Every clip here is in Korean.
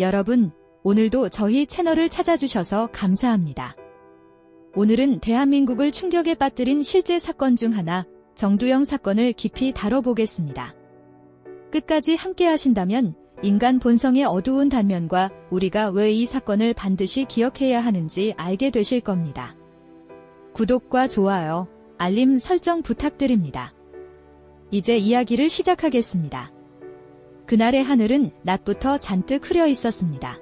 여러분, 오늘도 저희 채널을 찾아주셔서 감사합니다. 오늘은 대한민국을 충격에 빠뜨린 실제 사건 중 하나, 정두영 사건을 깊이 다뤄보겠습니다. 끝까지 함께 하신다면 인간 본성의 어두운 단면과 우리가 왜 이 사건을 반드시 기억해야 하는지 알게 되실 겁니다. 구독과 좋아요, 알림 설정 부탁드립니다. 이제 이야기를 시작하겠습니다. 그날의 하늘은 낮부터 잔뜩 흐려 있었습니다.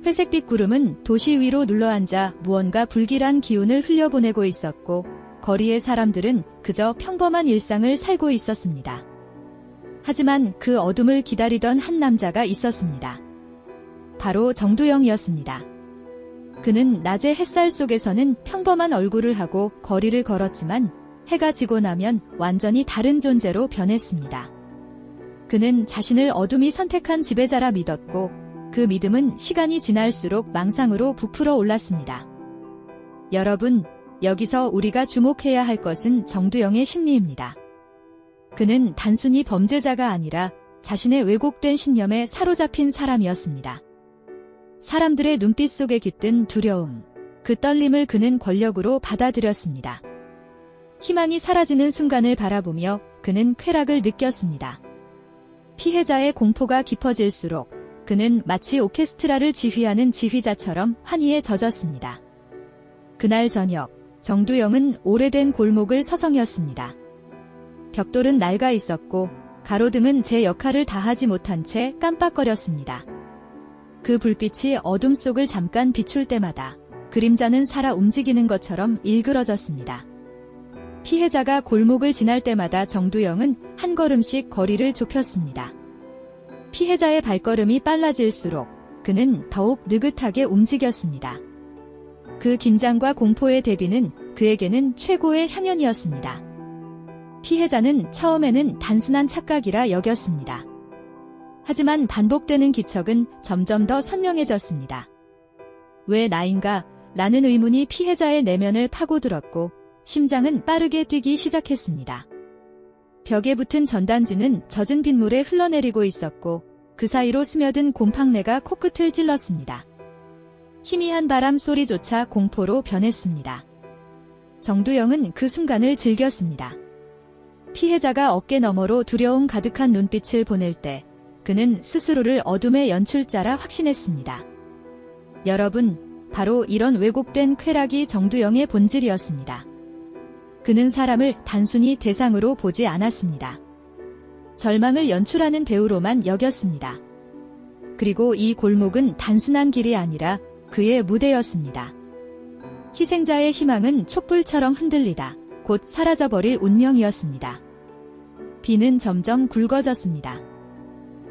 회색빛 구름은 도시 위로 눌러앉아 무언가 불길한 기운을 흘려보내고 있었고, 거리의 사람들은 그저 평범한 일상을 살고 있었습니다. 하지만 그 어둠을 기다리던 한 남자가 있었습니다. 바로 정두영이었습니다. 그는 낮의 햇살 속에서는 평범한 얼굴을 하고 거리를 걸었지만 해가 지고 나면 완전히 다른 존재로 변했습니다. 그는 자신을 어둠이 선택한 지배자라 믿었고, 그 믿음은 시간이 지날수록 망상으로 부풀어 올랐습니다. 여러분, 여기서 우리가 주목해야 할 것은 정두영의 심리입니다. 그는 단순히 범죄자가 아니라 자신의 왜곡된 신념에 사로잡힌 사람이었습니다. 사람들의 눈빛 속에 깃든 두려움, 그 떨림을 그는 권력으로 받아들였습니다. 희망이 사라지는 순간을 바라보며 그는 쾌락을 느꼈습니다. 피해자의 공포가 깊어질수록 그는 마치 오케스트라를 지휘하는 지휘자처럼 환희에 젖었습니다. 그날 저녁, 정두영은 오래된 골목을 서성였습니다. 벽돌은 낡아 있었고 가로등은 제 역할을 다하지 못한 채 깜빡거렸습니다. 그 불빛이 어둠 속을 잠깐 비출 때마다 그림자는 살아 움직이는 것처럼 일그러졌습니다. 피해자가 골목을 지날 때마다 정두영은 한 걸음씩 거리를 좁혔습니다. 피해자의 발걸음이 빨라질수록 그는 더욱 느긋하게 움직였습니다. 그 긴장과 공포의 대비는 그에게는 최고의 향연이었습니다. 피해자는 처음에는 단순한 착각이라 여겼습니다. 하지만 반복되는 기척은 점점 더 선명해졌습니다. 왜 나인가? 라는 의문이 피해자의 내면을 파고들었고 심장은 빠르게 뛰기 시작했습니다. 벽에 붙은 전단지는 젖은 빗물에 흘러내리고 있었고 그 사이로 스며든 곰팡내가 코끝을 찔렀습니다. 희미한 바람 소리조차 공포로 변했습니다. 정두영은 그 순간을 즐겼습니다. 피해자가 어깨 너머로 두려움 가득한 눈빛을 보낼 때 그는 스스로를 어둠의 연출자라 확신했습니다. 여러분, 바로 이런 왜곡된 쾌락이 정두영의 본질이었습니다. 그는 사람을 단순히 대상으로 보지 않았습니다. 절망을 연출하는 배우로만 여겼습니다. 그리고 이 골목은 단순한 길이 아니라 그의 무대였습니다. 희생자의 희망은 촛불처럼 흔들리다 곧 사라져버릴 운명이었습니다. 비는 점점 굵어졌습니다.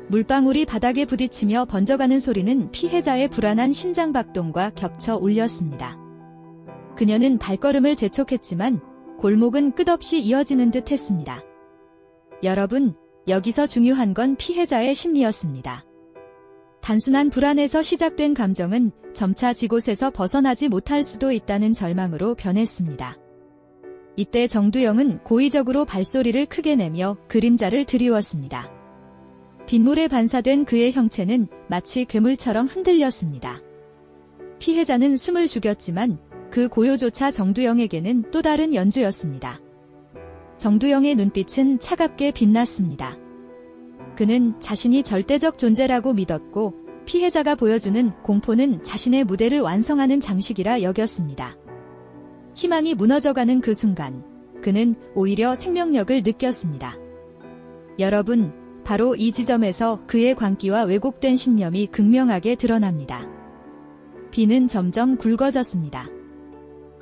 물방울이 바닥에 부딪히며 번져가는 소리는 피해자의 불안한 심장박동과 겹쳐 울렸습니다. 그녀는 발걸음을 재촉했지만 골목은 끝없이 이어지는 듯 했습니다. 여러분, 여기서 중요한 건 피해자의 심리였습니다. 단순한 불안에서 시작된 감정은 점차 지곳에서 벗어나지 못할 수도 있다는 절망으로 변했습니다. 이때 정두영은 고의적으로 발소리를 크게 내며 그림자를 드리웠습니다. 빗물에 반사된 그의 형체는 마치 괴물처럼 흔들렸습니다. 피해자는 숨을 죽였지만 그 고요조차 정두영에게는 또 다른 연주였습니다. 정두영의 눈빛은 차갑게 빛났습니다. 그는 자신이 절대적 존재라고 믿었고 피해자가 보여주는 공포는 자신의 무대를 완성하는 장식이라 여겼습니다. 희망이 무너져가는 그 순간, 그는 오히려 생명력을 느꼈습니다. 여러분, 바로 이 지점에서 그의 광기와 왜곡된 신념이 극명하게 드러납니다. 비는 점점 굵어졌습니다.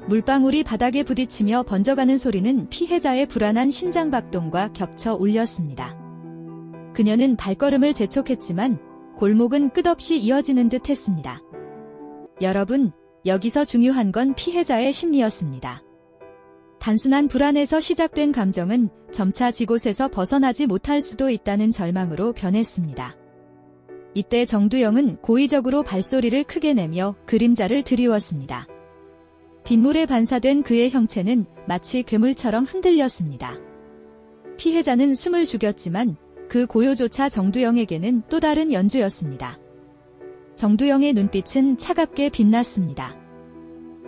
물방울이 바닥에 부딪히며 번져가는 소리는 피해자의 불안한 심장박동과 겹쳐 울렸습니다. 그녀는 발걸음을 재촉했지만 골목은 끝없이 이어지는 듯 했습니다. 여러분, 여기서 중요한 건 피해자의 심리였습니다. 단순한 불안에서 시작된 감정은 점차 지곳에서 벗어나지 못할 수도 있다는 절망으로 변했습니다. 이때 정두영은 고의적으로 발소리를 크게 내며 그림자를 드리웠습니다. 빗물에 반사된 그의 형체는 마치 괴물처럼 흔들렸습니다. 피해자는 숨을 죽였지만 그 고요조차 정두영에게는 또 다른 연주였습니다. 정두영의 눈빛은 차갑게 빛났습니다.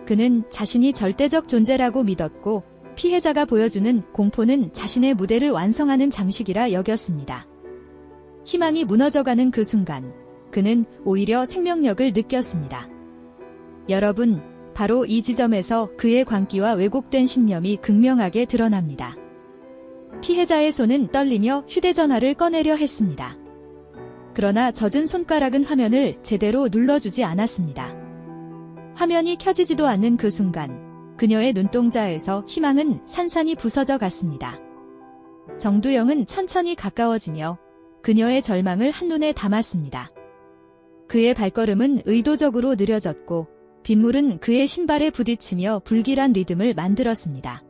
그는 자신이 절대적 존재라고 믿었고 피해자가 보여주는 공포는 자신의 무대를 완성하는 장식이라 여겼습니다. 희망이 무너져가는 그 순간 그는 오히려 생명력을 느꼈습니다. 여러분, 바로 이 지점에서 그의 광기와 왜곡된 신념이 극명하게 드러납니다. 피해자의 손은 떨리며 휴대전화를 꺼내려 했습니다. 그러나 젖은 손가락은 화면을 제대로 눌러주지 않았습니다. 화면이 켜지지도 않는 그 순간 그녀의 눈동자에서 희망은 산산이 부서져 갔습니다. 정두영은 천천히 가까워지며 그녀의 절망을 한눈에 담았습니다. 그의 발걸음은 의도적으로 느려졌고 빗물은 그의 신발에 부딪히며 불길한 리듬을 만들었습니다.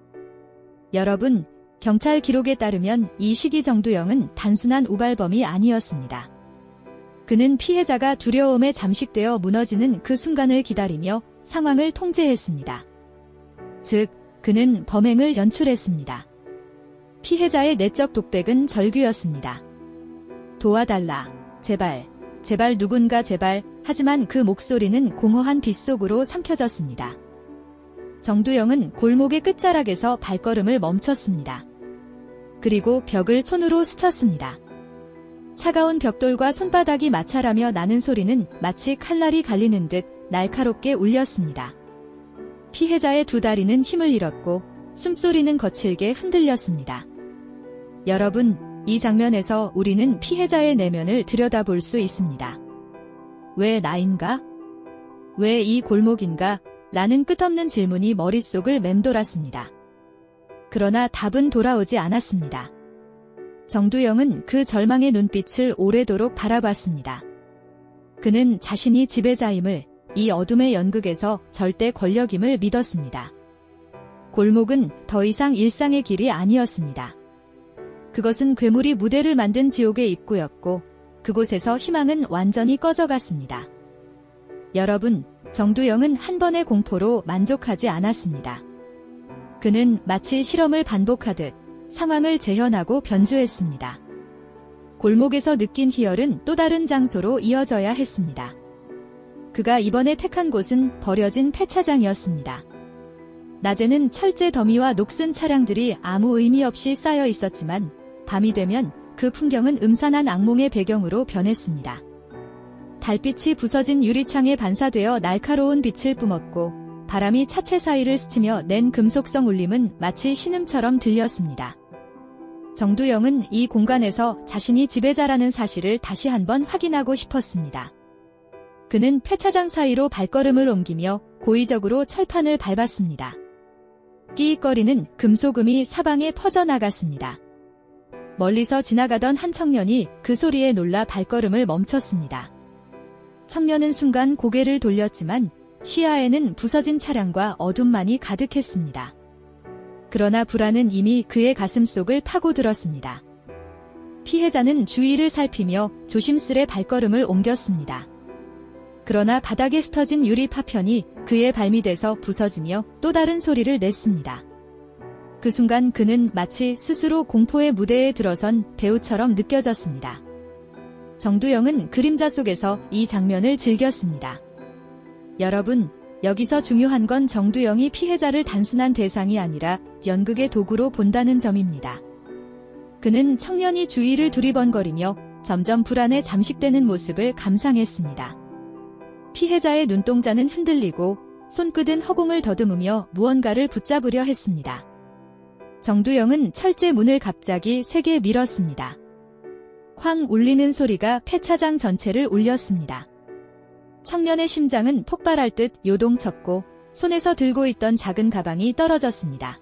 여러분, 경찰 기록에 따르면 이 시기 정두영은 단순한 우발범이 아니었습니다. 그는 피해자가 두려움에 잠식되어 무너지는 그 순간을 기다리며 상황을 통제했습니다. 즉, 그는 범행을 연출했습니다. 피해자의 내적 독백은 절규였습니다. 도와달라. 제발. 제발 누군가 제발. 하지만 그 목소리는 공허한 빗속으로 삼켜졌습니다. 정두영은 골목의 끝자락에서 발걸음을 멈췄습니다. 그리고 벽을 손으로 스쳤습니다. 차가운 벽돌과 손바닥이 마찰하며 나는 소리는 마치 칼날이 갈리는 듯 날카롭게 울렸습니다. 피해자의 두 다리는 힘을 잃었고 숨소리는 거칠게 흔들렸습니다. 여러분, 이 장면에서 우리는 피해자의 내면을 들여다볼 수 있습니다. 왜 나인가? 왜 이 골목인가? 라는 끝없는 질문이 머릿속을 맴돌았습니다. 그러나 답은 돌아오지 않았습니다. 정두영은 그 절망의 눈빛을 오래도록 바라봤습니다. 그는 자신이 지배자임을, 이 어둠의 연극에서 절대 권력임을 믿었습니다. 골목은 더 이상 일상의 길이 아니었습니다. 그것은 괴물이 무대를 만든 지옥의 입구였고 그곳에서 희망은 완전히 꺼져갔습니다. 여러분, 정두영은 한 번의 공포로 만족하지 않았습니다. 그는 마치 실험을 반복하듯 상황을 재현하고 변주했습니다. 골목에서 느낀 희열은 또 다른 장소로 이어져야 했습니다. 그가 이번에 택한 곳은 버려진 폐차장이었습니다. 낮에는 철제 더미와 녹슨 차량들이 아무 의미 없이 쌓여 있었지만 밤이 되면 그 풍경은 음산한 악몽의 배경으로 변했습니다. 달빛이 부서진 유리창에 반사되어 날카로운 빛을 뿜었고 바람이 차체 사이를 스치며 낸 금속성 울림은 마치 신음처럼 들렸습니다. 정두영은 이 공간에서 자신이 지배자라는 사실을 다시 한번 확인하고 싶었습니다. 그는 폐차장 사이로 발걸음을 옮기며 고의적으로 철판을 밟았습니다. 끼익거리는 금속음이 사방에 퍼져나갔습니다. 멀리서 지나가던 한 청년이 그 소리에 놀라 발걸음을 멈췄습니다. 청년은 순간 고개를 돌렸지만 시야에는 부서진 차량과 어둠만이 가득했습니다. 그러나 불안은 이미 그의 가슴속을 파고들었습니다. 피해자는 주위를 살피며 조심스레 발걸음을 옮겼습니다. 그러나 바닥에 흩어진 유리 파편이 그의 발밑에서 부서지며 또 다른 소리를 냈습니다. 그 순간 그는 마치 스스로 공포의 무대에 들어선 배우처럼 느껴졌습니다. 정두영은 그림자 속에서 이 장면을 즐겼습니다. 여러분, 여기서 중요한 건 정두영이 피해자를 단순한 대상이 아니라 연극의 도구로 본다는 점입니다. 그는 청년이 주위를 두리번거리며 점점 불안에 잠식되는 모습을 감상했습니다. 피해자의 눈동자는 흔들리고 손끝은 허공을 더듬으며 무언가를 붙잡으려 했습니다. 정두영은 철제 문을 갑자기 세게 밀었습니다. 쾅 울리는 소리가 폐차장 전체를 울렸습니다. 청년의 심장은 폭발할 듯 요동쳤고 손에서 들고 있던 작은 가방이 떨어졌습니다.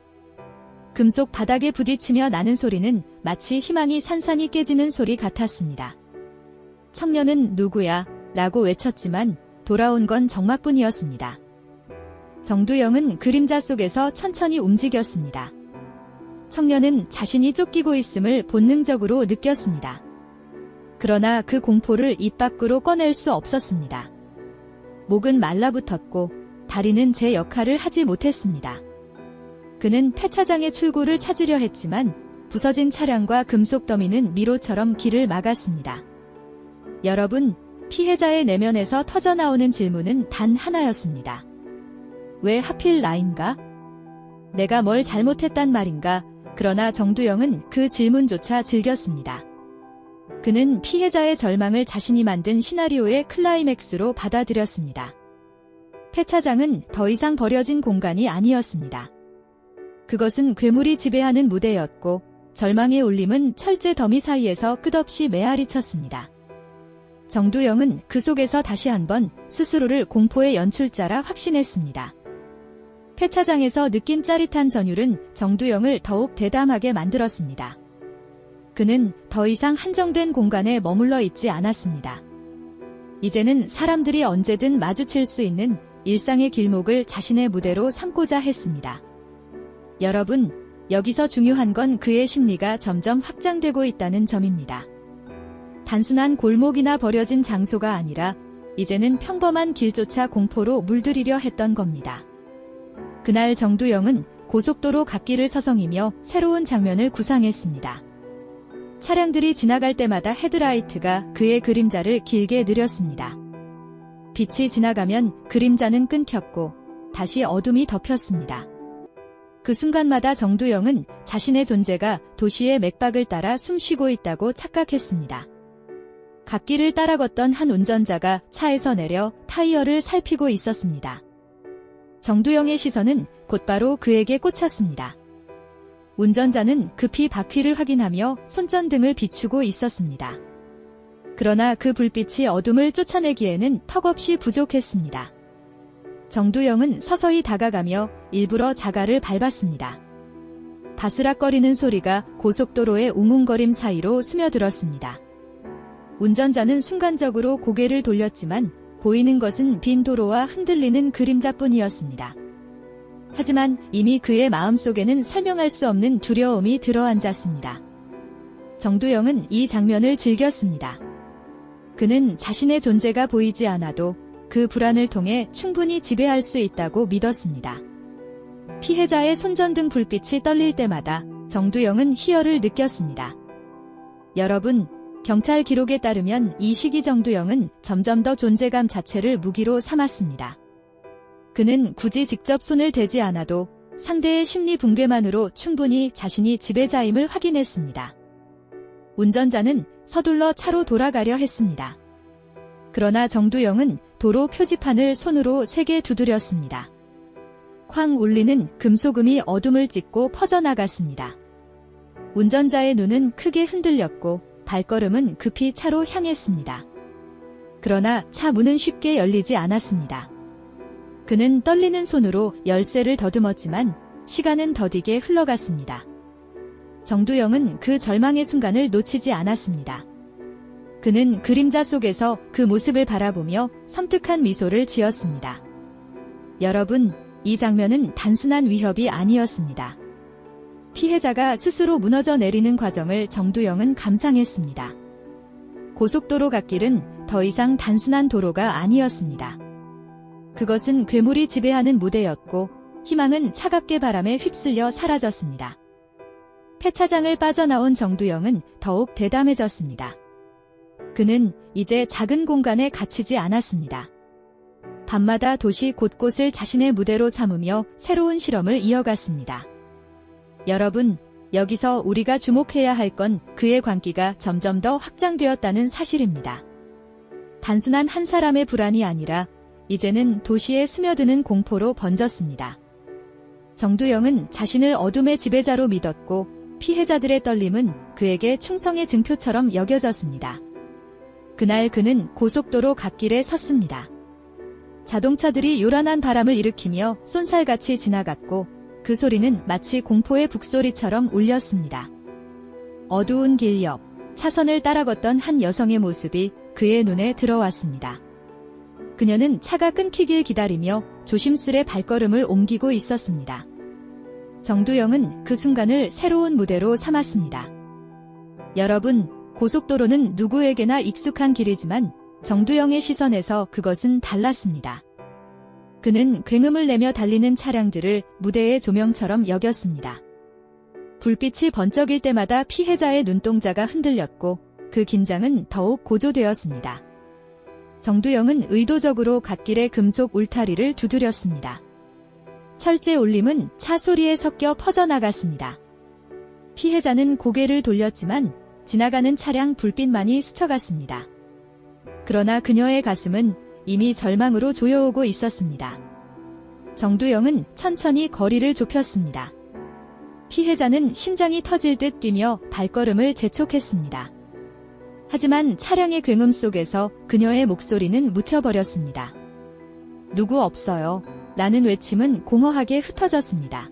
금속 바닥에 부딪히며 나는 소리는 마치 희망이 산산이 깨지는 소리 같았습니다. 청년은 누구야? 라고 외쳤지만 돌아온 건 정막뿐이었습니다. 정두영은 그림자 속에서 천천히 움직였습니다. 청년은 자신이 쫓기고 있음을 본능적으로 느꼈습니다. 그러나 그 공포를 입 밖으로 꺼낼 수 없었습니다. 목은 말라붙었고 다리는 제 역할을 하지 못했습니다. 그는 폐차장의 출구를 찾으려 했지만 부서진 차량과 금속 더미는 미로처럼 길을 막았습니다. 여러분, 피해자의 내면에서 터져나오는 질문은 단 하나였습니다. 왜 하필 나인가? 내가 뭘 잘못했단 말인가? 그러나 정두영은 그 질문조차 즐겼습니다. 그는 피해자의 절망을 자신이 만든 시나리오의 클라이맥스로 받아들였습니다. 폐차장은 더 이상 버려진 공간이 아니었습니다. 그것은 괴물이 지배하는 무대였고 절망의 울림은 철제 더미 사이에서 끝없이 메아리쳤습니다. 정두영은 그 속에서 다시 한번 스스로를 공포의 연출자라 확신했습니다. 폐차장에서 느낀 짜릿한 전율은 정두영을 더욱 대담하게 만들었습니다. 그는 더 이상 한정된 공간에 머물러 있지 않았습니다. 이제는 사람들이 언제든 마주칠 수 있는 일상의 길목을 자신의 무대로 삼고자 했습니다. 여러분, 여기서 중요한 건 그의 심리가 점점 확장되고 있다는 점입니다. 단순한 골목이나 버려진 장소가 아니라 이제는 평범한 길조차 공포로 물들이려 했던 겁니다. 그날 정두영은 고속도로 갓길을 서성이며 새로운 장면을 구상했습니다. 차량들이 지나갈 때마다 헤드라이트가 그의 그림자를 길게 느렸습니다. 빛이 지나가면 그림자는 끊겼고 다시 어둠이 덮였습니다. 그 순간마다 정두영은 자신의 존재가 도시의 맥박을 따라 숨쉬고 있다고 착각했습니다. 갓길을 따라 걷던 한 운전자가 차에서 내려 타이어를 살피고 있었습니다. 정두영의 시선은 곧바로 그에게 꽂혔습니다. 운전자는 급히 바퀴를 확인하며 손전등을 비추고 있었습니다. 그러나 그 불빛이 어둠을 쫓아내기에는 턱없이 부족했습니다. 정두영은 서서히 다가가며 일부러 자갈을 밟았습니다. 바스락거리는 소리가 고속도로의 웅웅거림 사이로 스며들었습니다. 운전자는 순간적으로 고개를 돌렸지만 보이는 것은 빈 도로와 흔들리는 그림자뿐이었습니다. 하지만 이미 그의 마음속에는 설명할 수 없는 두려움이 들어앉았습니다. 정두영은 이 장면을 즐겼습니다. 그는 자신의 존재가 보이지 않아도 그 불안을 통해 충분히 지배할 수 있다고 믿었습니다. 피해자의 손전등 불빛이 떨릴 때마다 정두영은 희열을 느꼈습니다. 여러분, 경찰 기록에 따르면 이 시기 정두영은 점점 더 존재감 자체를 무기로 삼았습니다. 그는 굳이 직접 손을 대지 않아도 상대의 심리 붕괴만으로 충분히 자신이 지배자임을 확인했습니다. 운전자는 서둘러 차로 돌아가려 했습니다. 그러나 정두영은 도로 표지판을 손으로 세게 두드렸습니다. 쾅 울리는 금소금이 어둠을 찢고 퍼져나갔습니다. 운전자의 눈은 크게 흔들렸고 발걸음은 급히 차로 향했습니다. 그러나 차 문은 쉽게 열리지 않았습니다. 그는 떨리는 손으로 열쇠를 더듬었지만 시간은 더디게 흘러갔습니다. 정두영은 그 절망의 순간을 놓치지 않았습니다. 그는 그림자 속에서 그 모습을 바라보며 섬뜩한 미소를 지었습니다. 여러분, 이 장면은 단순한 위협이 아니었습니다. 피해자가 스스로 무너져 내리는 과정을 정두영은 감상했습니다. 고속도로 갓길은 더 이상 단순한 도로가 아니었습니다. 그것은 괴물이 지배하는 무대였고 희망은 차갑게 바람에 휩쓸려 사라졌습니다. 폐차장을 빠져나온 정두영은 더욱 대담해졌습니다. 그는 이제 작은 공간에 갇히지 않았습니다. 밤마다 도시 곳곳을 자신의 무대로 삼으며 새로운 실험을 이어갔습니다. 여러분, 여기서 우리가 주목해야 할 건 그의 광기가 점점 더 확장되었다는 사실입니다. 단순한 한 사람의 불안이 아니라 이제는 도시에 스며드는 공포로 번졌습니다. 정두영은 자신을 어둠의 지배자로 믿었고 피해자들의 떨림은 그에게 충성의 증표처럼 여겨졌습니다. 그날 그는 고속도로 갓길에 섰습니다. 자동차들이 요란한 바람을 일으키며 쏜살같이 지나갔고 그 소리는 마치 공포의 북소리처럼 울렸습니다. 어두운 길 옆 차선을 따라 걷던 한 여성의 모습이 그의 눈에 들어왔습니다. 그녀는 차가 끊기길 기다리며 조심스레 발걸음을 옮기고 있었습니다. 정두영은 그 순간을 새로운 무대로 삼았습니다. 여러분, 고속도로는 누구에게나 익숙한 길이지만 정두영의 시선에서 그것은 달랐습니다. 그는 굉음을 내며 달리는 차량들을 무대의 조명처럼 여겼습니다. 불빛이 번쩍일 때마다 피해자의 눈동자가 흔들렸고 그 긴장은 더욱 고조되었습니다. 정두영은 의도적으로 갓길에 금속 울타리를 두드렸습니다. 철제 울림은 차 소리에 섞여 퍼져나갔습니다. 피해자는 고개를 돌렸지만 지나가는 차량 불빛만이 스쳐갔습니다. 그러나 그녀의 가슴은 이미 절망으로 조여오고 있었습니다. 정두영은 천천히 거리를 좁혔습니다. 피해자는 심장이 터질 듯 뛰며 발걸음을 재촉했습니다. 하지만 차량의 굉음 속에서 그녀의 목소리는 묻혀버렸습니다. 누구 없어요. 라는 외침은 공허하게 흩어졌습니다.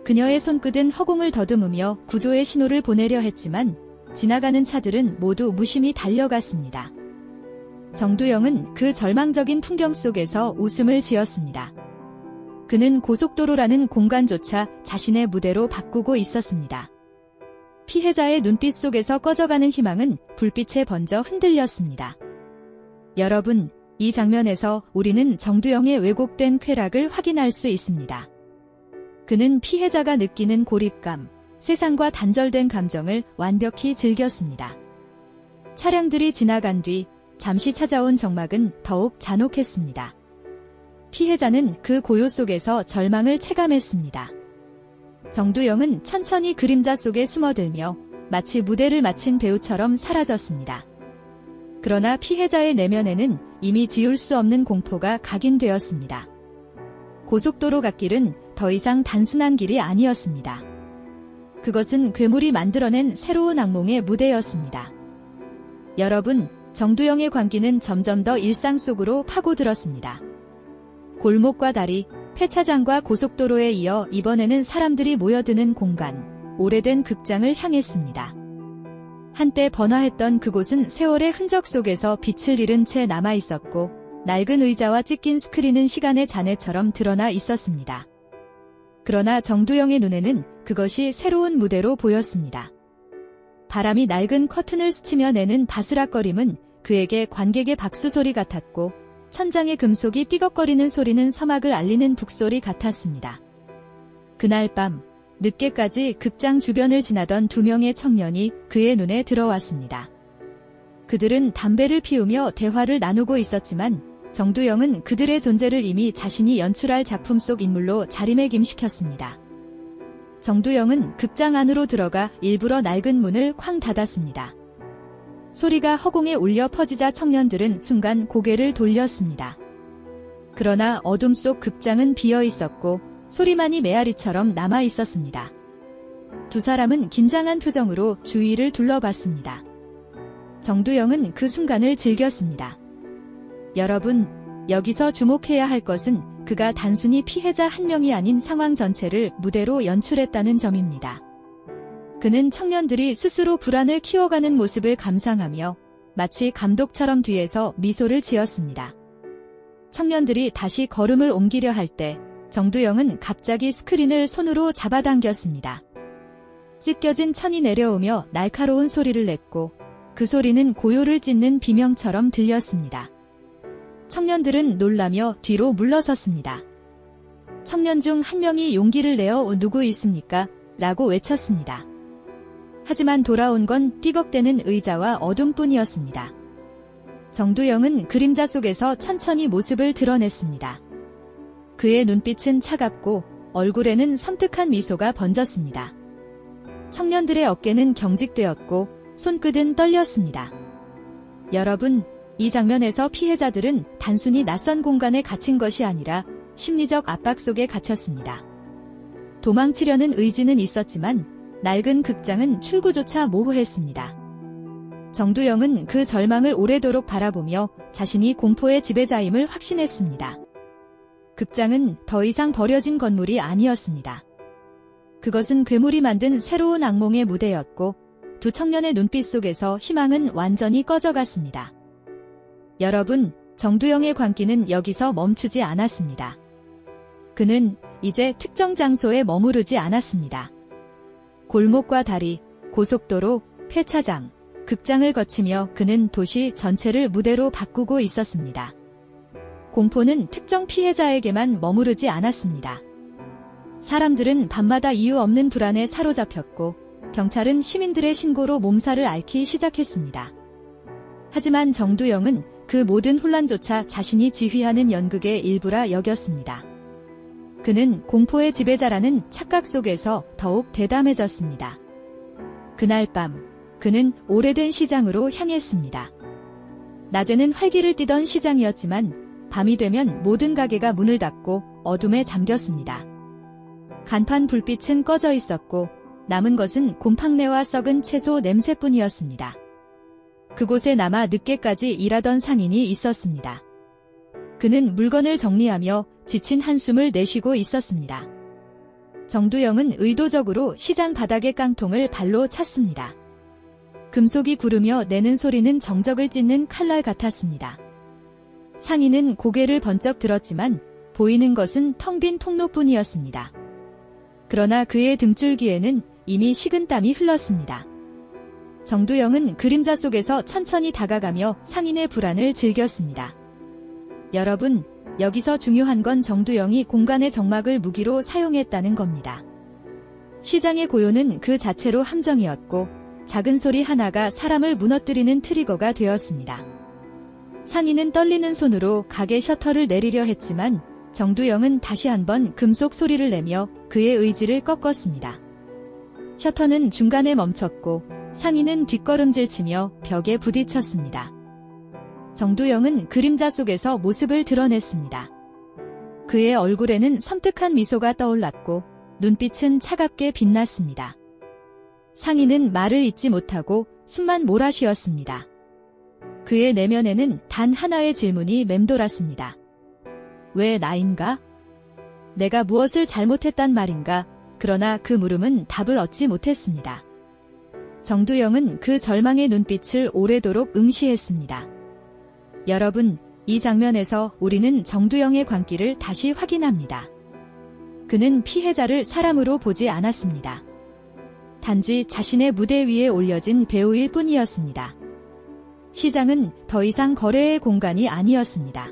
그녀의 손끝은 허공을 더듬으며 구조의 신호를 보내려 했지만 지나가는 차들은 모두 무심히 달려갔습니다. 정두영은 그 절망적인 풍경 속에서 웃음을 지었습니다. 그는 고속도로라는 공간조차 자신의 무대로 바꾸고 있었습니다. 피해자의 눈빛 속에서 꺼져가는 희망은 불빛에 번져 흔들렸습니다. 여러분, 이 장면에서 우리는 정두영의 왜곡된 쾌락을 확인할 수 있습니다. 그는 피해자가 느끼는 고립감, 세상과 단절된 감정을 완벽히 즐겼습니다. 차량들이 지나간 뒤 잠시 찾아온 적막은 더욱 잔혹했습니다. 피해자는 그 고요 속에서 절망을 체감했습니다. 정두영은 천천히 그림자 속에 숨어들며 마치 무대를 마친 배우처럼 사라졌습니다. 그러나 피해자의 내면에는 이미 지울 수 없는 공포가 각인되었습니다. 고속도로 갓길은 더 이상 단순한 길이 아니었습니다. 그것은 괴물이 만들어낸 새로운 악몽의 무대였습니다. 여러분, 정두영의 광기는 점점 더 일상 속으로 파고들었습니다. 골목과 다리, 폐차장과 고속도로에 이어 이번에는 사람들이 모여드는 공간, 오래된 극장을 향했습니다. 한때 번화했던 그곳은 세월의 흔적 속에서 빛을 잃은 채 남아있었고 낡은 의자와 찢긴 스크린은 시간의 잔해처럼 드러나 있었습니다. 그러나 정두영의 눈에는 그것이 새로운 무대로 보였습니다. 바람이 낡은 커튼을 스치며 내는 바스락거림은 그에게 관객의 박수 소리 같았고 천장의 금속이 삐걱거리는 소리는 서막을 알리는 북소리 같았습니다. 그날 밤 늦게까지 극장 주변을 지나던 두 명의 청년이 그의 눈에 들어왔습니다. 그들은 담배를 피우며 대화를 나누고 있었지만 정두영은 그들의 존재를 이미 자신이 연출할 작품 속 인물로 자리매김시켰습니다. 정두영은 극장 안으로 들어가 일부러 낡은 문을 쾅 닫았습니다. 소리가 허공에 울려 퍼지자 청년들은 순간 고개를 돌렸습니다. 그러나 어둠 속 극장은 비어 있었고 소리만이 메아리처럼 남아 있었습니다. 두 사람은 긴장한 표정으로 주위를 둘러봤습니다. 정두영은 그 순간을 즐겼습니다. 여러분, 여기서 주목해야 할 것은 그가 단순히 피해자 한 명이 아닌 상황 전체를 무대로 연출했다는 점입니다. 그는 청년들이 스스로 불안을 키워가는 모습을 감상하며 마치 감독처럼 뒤에서 미소를 지었습니다. 청년들이 다시 걸음을 옮기려 할 때 정두영은 갑자기 스크린을 손으로 잡아당겼습니다. 찢겨진 천이 내려오며 날카로운 소리를 냈고 그 소리는 고요를 찢는 비명처럼 들렸습니다. 청년들은 놀라며 뒤로 물러섰습니다. 청년 중 한 명이 용기를 내어 누구 있습니까? 라고 외쳤습니다. 하지만 돌아온 건 삐걱대는 의자와 어둠뿐이었습니다. 정두영은 그림자 속에서 천천히 모습을 드러냈습니다. 그의 눈빛은 차갑고 얼굴에는 섬뜩한 미소가 번졌습니다. 청년들의 어깨는 경직되었고 손끝은 떨렸습니다. 여러분, 이 장면에서 피해자들은 단순히 낯선 공간에 갇힌 것이 아니라 심리적 압박 속에 갇혔습니다. 도망치려는 의지는 있었지만 낡은 극장은 출구조차 모호했습니다. 정두영은 그 절망을 오래도록 바라보며 자신이 공포의 지배자임을 확신했습니다. 극장은 더 이상 버려진 건물이 아니었습니다. 그것은 괴물이 만든 새로운 악몽의 무대였고 두 청년의 눈빛 속에서 희망은 완전히 꺼져갔습니다. 여러분, 정두영의 광기는 여기서 멈추지 않았습니다. 그는 이제 특정 장소에 머무르지 않았습니다. 골목과 다리, 고속도로, 폐차장, 극장을 거치며 그는 도시 전체를 무대로 바꾸고 있었습니다. 공포는 특정 피해자에게만 머무르지 않았습니다. 사람들은 밤마다 이유 없는 불안에 사로잡혔고 경찰은 시민들의 신고로 몸살을 앓기 시작했습니다. 하지만 정두영은 그 모든 혼란조차 자신이 지휘하는 연극의 일부라 여겼습니다. 그는 공포의 지배자라는 착각 속에서 더욱 대담해졌습니다. 그날 밤, 그는 오래된 시장으로 향했습니다. 낮에는 활기를 띠던 시장이었지만 밤이 되면 모든 가게가 문을 닫고 어둠에 잠겼습니다. 간판 불빛은 꺼져 있었고 남은 것은 곰팡내와 썩은 채소 냄새뿐이었습니다. 그곳에 남아 늦게까지 일하던 상인이 있었습니다. 그는 물건을 정리하며 지친 한숨을 내쉬고 있었습니다. 정두영은 의도적으로 시장 바닥의 깡통을 발로 찼습니다. 금속이 구르며 내는 소리는 정적을 찢는 칼날 같았습니다. 상인은 고개를 번쩍 들었지만 보이는 것은 텅 빈 통로뿐이었습니다. 그러나 그의 등줄기에는 이미 식은 땀이 흘렀습니다. 정두영은 그림자 속에서 천천히 다가가며 상인의 불안을 즐겼습니다. 여러분, 여기서 중요한 건 정두영이 공간의 정막을 무기로 사용했다는 겁니다. 시장의 고요는 그 자체로 함정이었고 작은 소리 하나가 사람을 무너뜨리는 트리거가 되었습니다. 상인은 떨리는 손으로 가게 셔터를 내리려 했지만 정두영은 다시 한번 금속 소리를 내며 그의 의지를 꺾었습니다. 셔터는 중간에 멈췄고 상인은 뒷걸음질치며 벽에 부딪혔습니다. 정두영은 그림자 속에서 모습을 드러냈습니다. 그의 얼굴에는 섬뜩한 미소가 떠올랐고 눈빛은 차갑게 빛났습니다. 상인은 말을 잇지 못하고 숨만 몰아쉬었습니다. 그의 내면에는 단 하나의 질문이 맴돌았습니다. 왜 나인가? 내가 무엇을 잘못했단 말인가? 그러나 그 물음은 답을 얻지 못했습니다. 정두영은 그 절망의 눈빛을 오래도록 응시했습니다. 여러분, 이 장면에서 우리는 정두영의 광기를 다시 확인합니다. 그는 피해자를 사람으로 보지 않았습니다. 단지 자신의 무대 위에 올려진 배우일 뿐이었습니다. 시장은 더 이상 거래의 공간이 아니었습니다.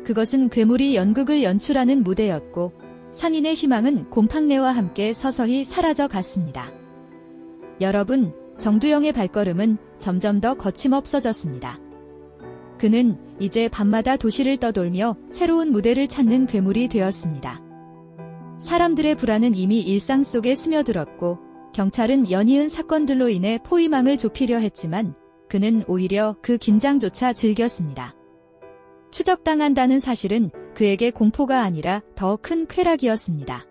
그것은 괴물이 연극을 연출하는 무대였고 상인의 희망은 곰팡내와 함께 서서히 사라져 갔습니다. 여러분, 정두영의 발걸음은 점점 더 거침없어졌습니다. 그는 이제 밤마다 도시를 떠돌며 새로운 무대를 찾는 괴물이 되었습니다. 사람들의 불안은 이미 일상 속에 스며들었고 경찰은 연이은 사건들로 인해 포위망을 좁히려 했지만 그는 오히려 그 긴장조차 즐겼습니다. 추적당한다는 사실은 그에게 공포가 아니라 더 큰 쾌락이었습니다.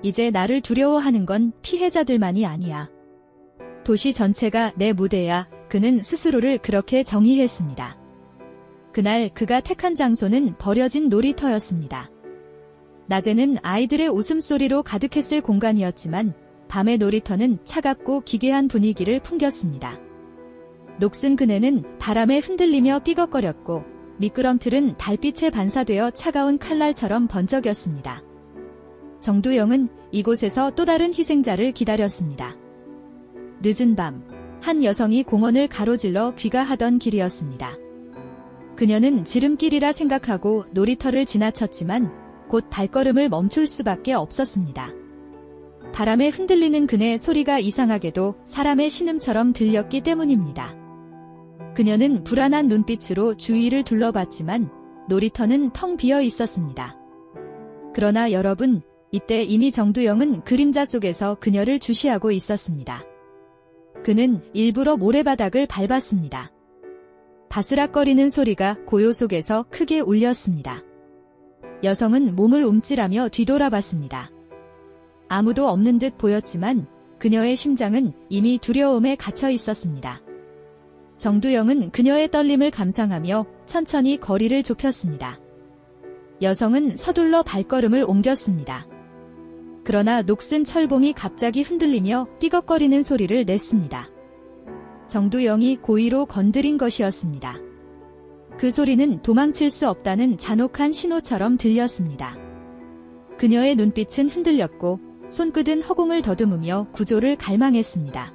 이제 나를 두려워하는 건 피해자들만이 아니야. 도시 전체가 내 무대야. 그는 스스로를 그렇게 정의했습니다. 그날 그가 택한 장소는 버려진 놀이터였습니다. 낮에는 아이들의 웃음소리로 가득했을 공간이었지만 밤의 놀이터는 차갑고 기괴한 분위기를 풍겼습니다. 녹슨 그네는 바람에 흔들리며 삐걱거렸고 미끄럼틀은 달빛에 반사되어 차가운 칼날처럼 번쩍였습니다. 정두영은 이곳에서 또 다른 희생자를 기다렸습니다. 늦은 밤, 한 여성이 공원을 가로질러 귀가하던 길이었습니다. 그녀는 지름길이라 생각하고 놀이터를 지나쳤지만 곧 발걸음을 멈출 수밖에 없었습니다. 바람에 흔들리는 그네의 소리가 이상하게도 사람의 신음처럼 들렸기 때문입니다. 그녀는 불안한 눈빛으로 주위를 둘러봤지만 놀이터는 텅 비어 있었습니다. 그러나 여러분, 이때 이미 정두영은 그림자 속에서 그녀를 주시하고 있었습니다. 그는 일부러 모래바닥을 밟았습니다. 바스락거리는 소리가 고요 속에서 크게 울렸습니다. 여성은 몸을 움찔하며 뒤돌아봤습니다. 아무도 없는 듯 보였지만 그녀의 심장은 이미 두려움에 갇혀 있었습니다. 정두영은 그녀의 떨림을 감상하며 천천히 거리를 좁혔습니다. 여성은 서둘러 발걸음을 옮겼습니다. 그러나 녹슨 철봉이 갑자기 흔들리며 삐걱거리는 소리를 냈습니다. 정두영이 고의로 건드린 것이었습니다. 그 소리는 도망칠 수 없다는 잔혹한 신호처럼 들렸습니다. 그녀의 눈빛은 흔들렸고 손끝은 허공을 더듬으며 구조를 갈망했습니다.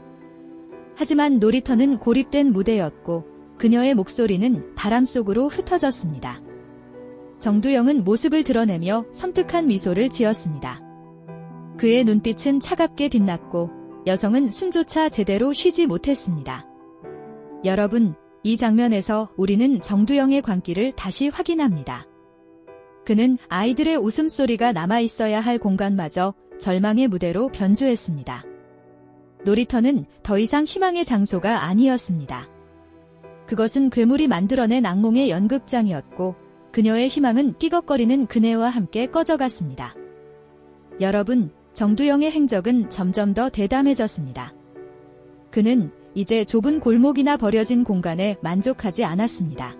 하지만 놀이터는 고립된 무대였고 그녀의 목소리는 바람 속으로 흩어졌습니다. 정두영은 모습을 드러내며 섬뜩한 미소를 지었습니다. 그의 눈빛은 차갑게 빛났고 여성은 숨조차 제대로 쉬지 못했습니다. 여러분, 이 장면에서 우리는 정두영의 광기를 다시 확인합니다. 그는 아이들의 웃음소리가 남아있어야 할 공간마저 절망의 무대로 변주했습니다. 놀이터는 더 이상 희망의 장소가 아니었습니다. 그것은 괴물이 만들어낸 악몽의 연극장이었고 그녀의 희망은 삐걱거리는 그네와 함께 꺼져갔습니다. 여러분, 정두영의 행적은 점점 더 대담해졌습니다. 그는 이제 좁은 골목이나 버려진 공간에 만족하지 않았습니다.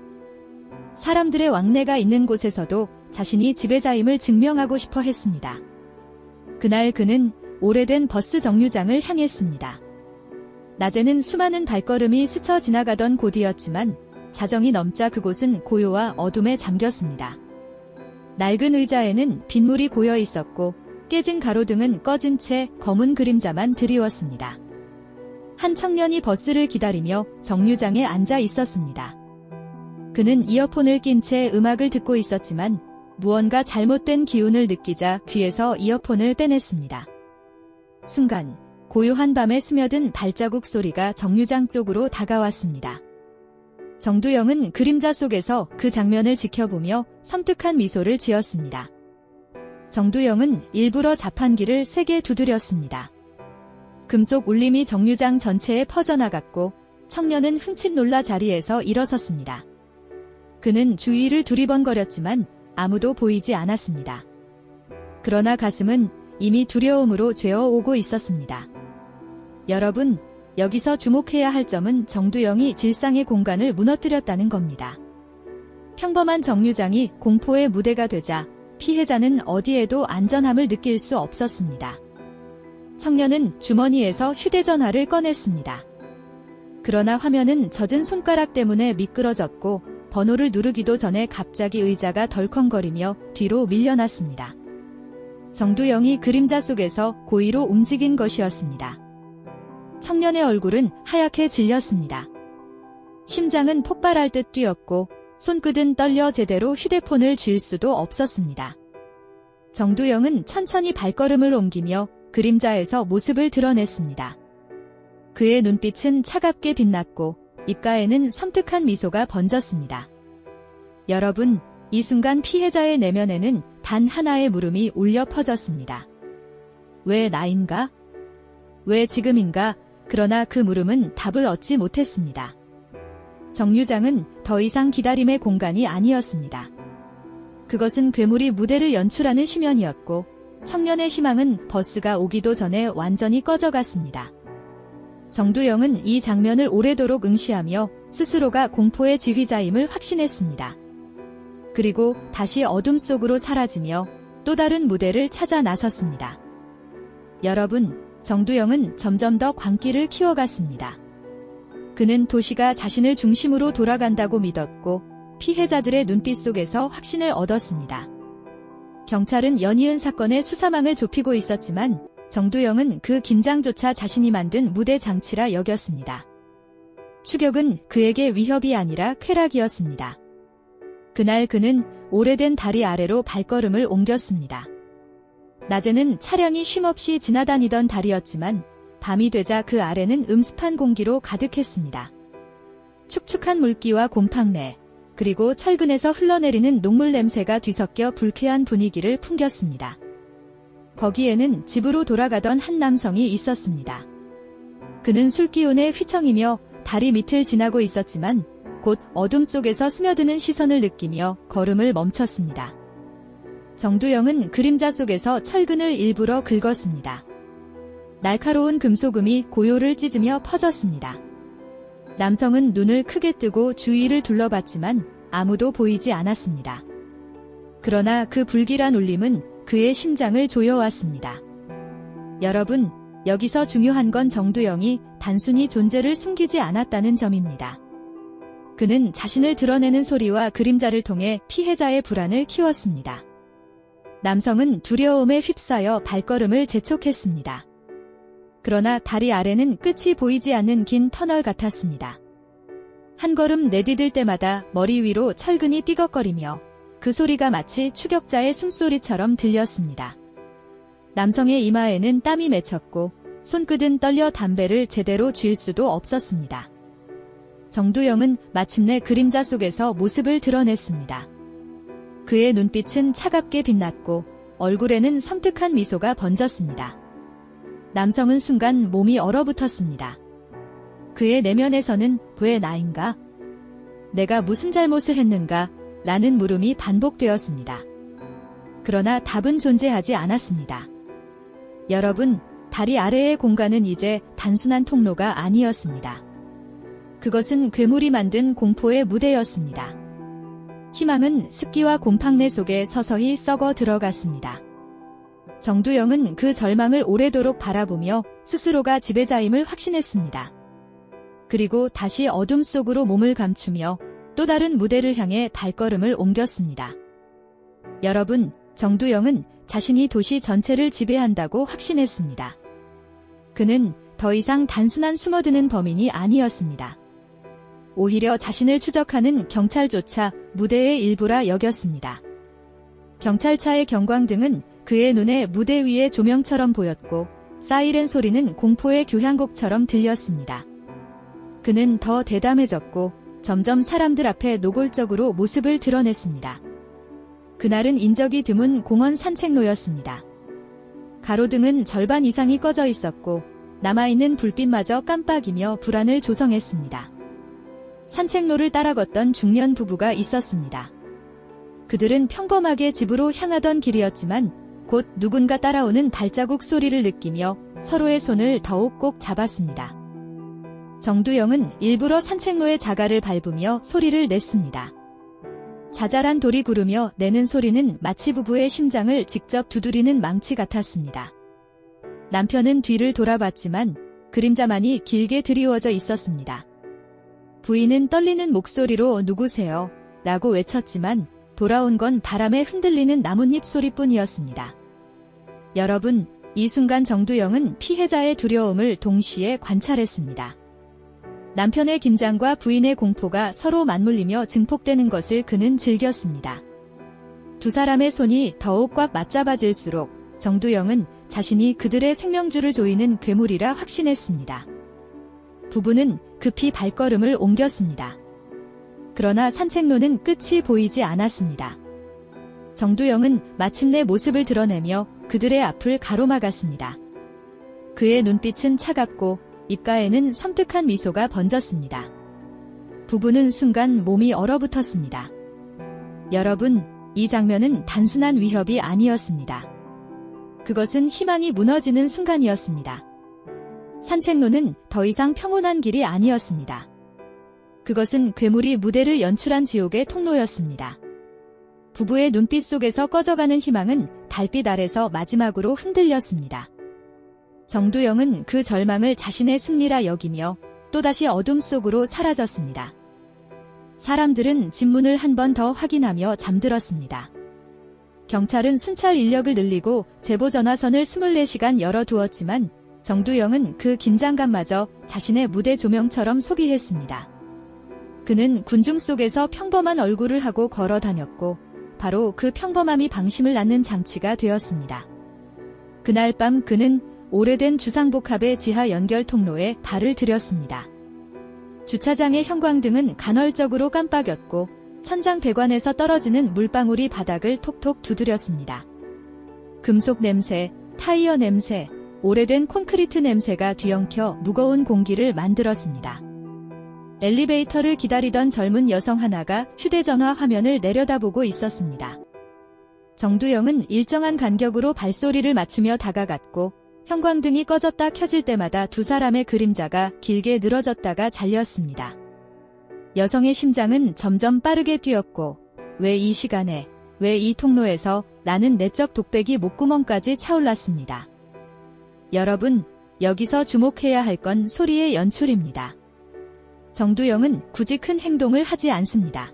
사람들의 왕래가 있는 곳에서도 자신이 지배자임을 증명하고 싶어 했습니다. 그날 그는 오래된 버스 정류장을 향했습니다. 낮에는 수많은 발걸음이 스쳐 지나가던 곳이었지만 자정이 넘자 그곳은 고요와 어둠에 잠겼습니다. 낡은 의자에는 빗물이 고여 있었고 깨진 가로등은 꺼진 채 검은 그림자만 드리웠습니다. 한 청년이 버스를 기다리며 정류장에 앉아 있었습니다. 그는 이어폰을 낀 채 음악을 듣고 있었지만 무언가 잘못된 기운을 느끼자 귀에서 이어폰을 빼냈습니다. 순간 고요한 밤에 스며든 발자국 소리가 정류장 쪽으로 다가왔습니다. 정두영은 그림자 속에서 그 장면을 지켜보며 섬뜩한 미소를 지었습니다. 정두영은 일부러 자판기를 세게 두드렸습니다. 금속 울림이 정류장 전체에 퍼져나갔고 청년은 흠칫 놀라 자리에서 일어섰습니다. 그는 주위를 두리번거렸지만 아무도 보이지 않았습니다. 그러나 가슴은 이미 두려움으로 죄어오고 있었습니다. 여러분, 여기서 주목해야 할 점은 정두영이 질상의 공간을 무너뜨렸다는 겁니다. 평범한 정류장이 공포의 무대가 되자 피해자는 어디에도 안전함을 느낄 수 없었습니다. 청년은 주머니에서 휴대전화를 꺼냈습니다. 그러나 화면은 젖은 손가락 때문에 미끄러졌고 번호를 누르기도 전에 갑자기 의자가 덜컹거리며 뒤로 밀려났습니다. 정두영이 그림자 속에서 고의로 움직인 것이었습니다. 청년의 얼굴은 하얗게 질렸습니다. 심장은 폭발할 듯 뛰었고 손끝은 떨려 제대로 휴대폰을 쥘 수도 없었습니다. 정두영은 천천히 발걸음을 옮기며 그림자에서 모습을 드러냈습니다. 그의 눈빛은 차갑게 빛났고 입가에는 섬뜩한 미소가 번졌습니다. 여러분, 이 순간 피해자의 내면에는 단 하나의 물음이 울려 퍼졌습니다. 왜 나인가? 왜 지금인가? 그러나 그 물음은 답을 얻지 못했습니다. 정류장은 더 이상 기다림의 공간이 아니었습니다. 그것은 괴물이 무대를 연출하는 심연이었고 청년의 희망은 버스가 오기도 전에 완전히 꺼져갔습니다. 정두영은 이 장면을 오래도록 응시하며 스스로가 공포의 지휘자임을 확신했습니다. 그리고 다시 어둠 속으로 사라지며 또 다른 무대를 찾아 나섰습니다. 여러분, 정두영은 점점 더 광기를 키워갔습니다. 그는 도시가 자신을 중심으로 돌아간다고 믿었고 피해자들의 눈빛 속에서 확신을 얻었습니다. 경찰은 연이은 사건의 수사망을 좁히고 있었지만 정두영은 그 긴장조차 자신이 만든 무대 장치라 여겼습니다. 추격은 그에게 위협이 아니라 쾌락이었습니다. 그날 그는 오래된 다리 아래로 발걸음을 옮겼습니다. 낮에는 차량이 쉼없이 지나다니던 다리였지만 밤이 되자 그 아래는 음습한 공기로 가득했습니다. 축축한 물기와 곰팡내, 그리고 철근에서 흘러내리는 녹물 냄새가 뒤섞여 불쾌한 분위기를 풍겼습니다. 거기에는 집으로 돌아가던 한 남성이 있었습니다. 그는 술기운에 휘청이며 다리 밑을 지나고 있었지만 곧 어둠 속에서 스며드는 시선을 느끼며 걸음을 멈췄습니다. 정두영은 그림자 속에서 철근을 일부러 긁었습니다. 날카로운 금속음이 고요를 찢으며 퍼졌습니다. 남성은 눈을 크게 뜨고 주위를 둘러봤지만 아무도 보이지 않았습니다. 그러나 그 불길한 울림은 그의 심장을 조여왔습니다. 여러분, 여기서 중요한 건 정두영이 단순히 존재를 숨기지 않았다는 점입니다. 그는 자신을 드러내는 소리와 그림자를 통해 피해자의 불안을 키웠습니다. 남성은 두려움에 휩싸여 발걸음을 재촉했습니다. 그러나 다리 아래는 끝이 보이지 않는 긴 터널 같았습니다. 한 걸음 내디딜 때마다 머리 위로 철근이 삐걱거리며 그 소리가 마치 추격자의 숨소리처럼 들렸습니다. 남성의 이마에는 땀이 맺혔고 손끝은 떨려 담배를 제대로 쥘 수도 없었습니다. 정두영은 마침내 그림자 속에서 모습을 드러냈습니다. 그의 눈빛은 차갑게 빛났고 얼굴에는 섬뜩한 미소가 번졌습니다. 남성은 순간 몸이 얼어붙었습니다. 그의 내면에서는 왜 나인가? 내가 무슨 잘못을 했는가? 라는 물음이 반복되었습니다. 그러나 답은 존재하지 않았습니다. 여러분, 다리 아래의 공간은 이제 단순한 통로가 아니었습니다. 그것은 괴물이 만든 공포의 무대였습니다. 희망은 습기와 곰팡내 속에 서서히 썩어 들어갔습니다. 정두영은 그 절망을 오래도록 바라보며 스스로가 지배자임을 확신했습니다. 그리고 다시 어둠 속으로 몸을 감추며 또 다른 무대를 향해 발걸음을 옮겼습니다. 여러분, 정두영은 자신이 도시 전체를 지배한다고 확신했습니다. 그는 더 이상 단순한 숨어드는 범인이 아니었습니다. 오히려 자신을 추적하는 경찰조차 무대의 일부라 여겼습니다. 경찰차의 경광등은 그의 눈에 무대 위의 조명처럼 보였고 사이렌 소리는 공포의 교향곡처럼 들렸습니다. 그는 더 대담해졌고 점점 사람들 앞에 노골적으로 모습을 드러냈습니다. 그날은 인적이 드문 공원 산책로였습니다. 가로등은 절반 이상이 꺼져 있었고 남아있는 불빛마저 깜빡이며 불안을 조성했습니다. 산책로를 따라 걷던 중년 부부가 있었습니다. 그들은 평범하게 집으로 향하던 길이었지만 곧 누군가 따라오는 발자국 소리를 느끼며 서로의 손을 더욱 꼭 잡았습니다. 정두영은 일부러 산책로의 자갈을 밟으며 소리를 냈습니다. 자잘한 돌이 구르며 내는 소리는 마치 부부의 심장을 직접 두드리는 망치 같았습니다. 남편은 뒤를 돌아봤지만 그림자만이 길게 드리워져 있었습니다. 부인은 떨리는 목소리로 누구세요? 라고 외쳤지만 돌아온 건 바람에 흔들리는 나뭇잎 소리뿐이었습니다. 여러분, 이 순간 정두영은 피해자의 두려움을 동시에 관찰했습니다. 남편의 긴장과 부인의 공포가 서로 맞물리며 증폭되는 것을 그는 즐겼습니다. 두 사람의 손이 더욱 꽉 맞잡아질수록 정두영은 자신이 그들의 생명줄을 조이는 괴물이라 확신했습니다. 부부는 급히 발걸음을 옮겼습니다. 그러나 산책로는 끝이 보이지 않았습니다. 정두영은 마침내 모습을 드러내며 그들의 앞을 가로막았습니다. 그의 눈빛은 차갑고 입가에는 섬뜩한 미소가 번졌습니다. 부부는 순간 몸이 얼어붙었습니다. 여러분, 이 장면은 단순한 위협이 아니었습니다. 그것은 희망이 무너지는 순간이었습니다. 산책로는 더 이상 평온한 길이 아니었습니다. 그것은 괴물이 무대를 연출한 지옥의 통로였습니다. 부부의 눈빛 속에서 꺼져가는 희망은 달빛 아래서 마지막으로 흔들렸습니다. 정두영은 그 절망을 자신의 승리라 여기며 또다시 어둠 속으로 사라졌습니다. 사람들은 진문을 한 번 더 확인하며 잠들었습니다. 경찰은 순찰 인력을 늘리고 제보 전화선을 24시간 열어두었지만 정두영은 그 긴장감마저 자신의 무대 조명처럼 소비했습니다. 그는 군중 속에서 평범한 얼굴을 하고 걸어 다녔고 바로 그 평범함이 방심을 낳는 장치가 되었습니다. 그날 밤 그는 오래된 주상복합의 지하 연결 통로에 발을 들였습니다. 주차장의 형광등은 간헐적으로 깜빡였고 천장 배관에서 떨어지는 물방울이 바닥을 톡톡 두드렸습니다. 금속 냄새, 타이어 냄새, 오래된 콘크리트 냄새가 뒤엉켜 무거운 공기를 만들었습니다. 엘리베이터를 기다리던 젊은 여성 하나가 휴대전화 화면을 내려다보고 있었습니다. 정두영은 일정한 간격으로 발소리를 맞추며 다가갔고 형광등이 꺼졌다 켜질 때마다 두 사람의 그림자가 길게 늘어졌다가 잘렸습니다. 여성의 심장은 점점 빠르게 뛰었고 왜 이 시간에, 왜 이 통로에서 라는 내적 독백이 목구멍까지 차올랐습니다. 여러분, 여기서 주목해야 할 건 소리의 연출입니다. 정두영은 굳이 큰 행동을 하지 않습니다.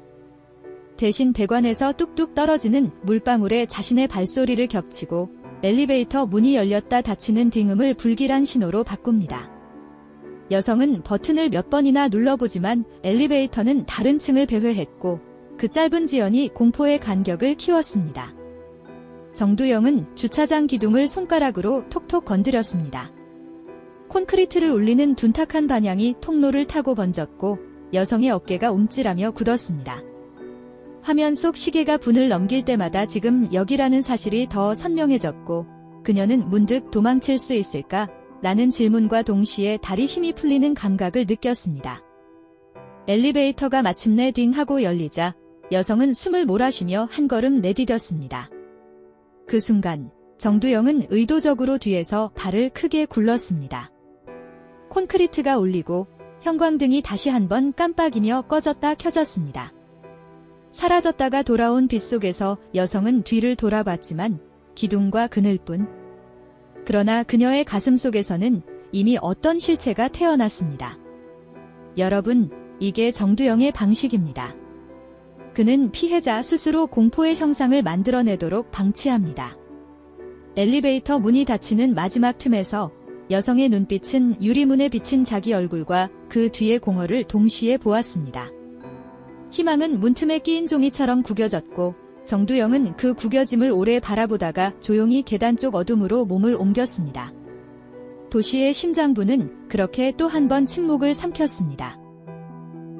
대신 배관에서 뚝뚝 떨어지는 물방울에 자신의 발소리를 겹치고 엘리베이터 문이 열렸다 닫히는 딩음을 불길한 신호로 바꿉니다. 여성은 버튼을 몇 번이나 눌러보지만 엘리베이터는 다른 층을 배회했고 그 짧은 지연이 공포의 간격을 키웠습니다. 정두영은 주차장 기둥을 손가락으로 톡톡 건드렸습니다. 콘크리트를 울리는 둔탁한 반향이 통로를 타고 번졌고 여성의 어깨가 움찔하며 굳었습니다. 화면 속 시계가 분을 넘길 때마다 지금 여기라는 사실이 더 선명해졌고 그녀는 문득 도망칠 수 있을까? 라는 질문과 동시에 다리 힘이 풀리는 감각을 느꼈습니다. 엘리베이터가 마침내 딩 하고 열리자 여성은 숨을 몰아쉬며 한 걸음 내디뎠습니다. 그 순간 정두영은 의도적으로 뒤에서 발을 크게 굴렀습니다. 콘크리트가 울리고 형광등이 다시 한번 깜빡이며 꺼졌다 켜졌습니다. 사라졌다가 돌아온 빛 속에서 여성은 뒤를 돌아봤지만 기둥과 그늘뿐. 그러나 그녀의 가슴 속에서는 이미 어떤 실체가 태어났습니다. 여러분, 이게 정두영의 방식입니다. 그는 피해자 스스로 공포의 형상을 만들어내도록 방치합니다. 엘리베이터 문이 닫히는 마지막 틈에서 여성의 눈빛은 유리문에 비친 자기 얼굴과 그 뒤의 공허를 동시에 보았습니다. 희망은 문틈에 끼인 종이처럼 구겨졌고 정두영은 그 구겨짐을 오래 바라보다가 조용히 계단 쪽 어둠으로 몸을 옮겼습니다. 도시의 심장부는 그렇게 또 한 번 침묵을 삼켰습니다.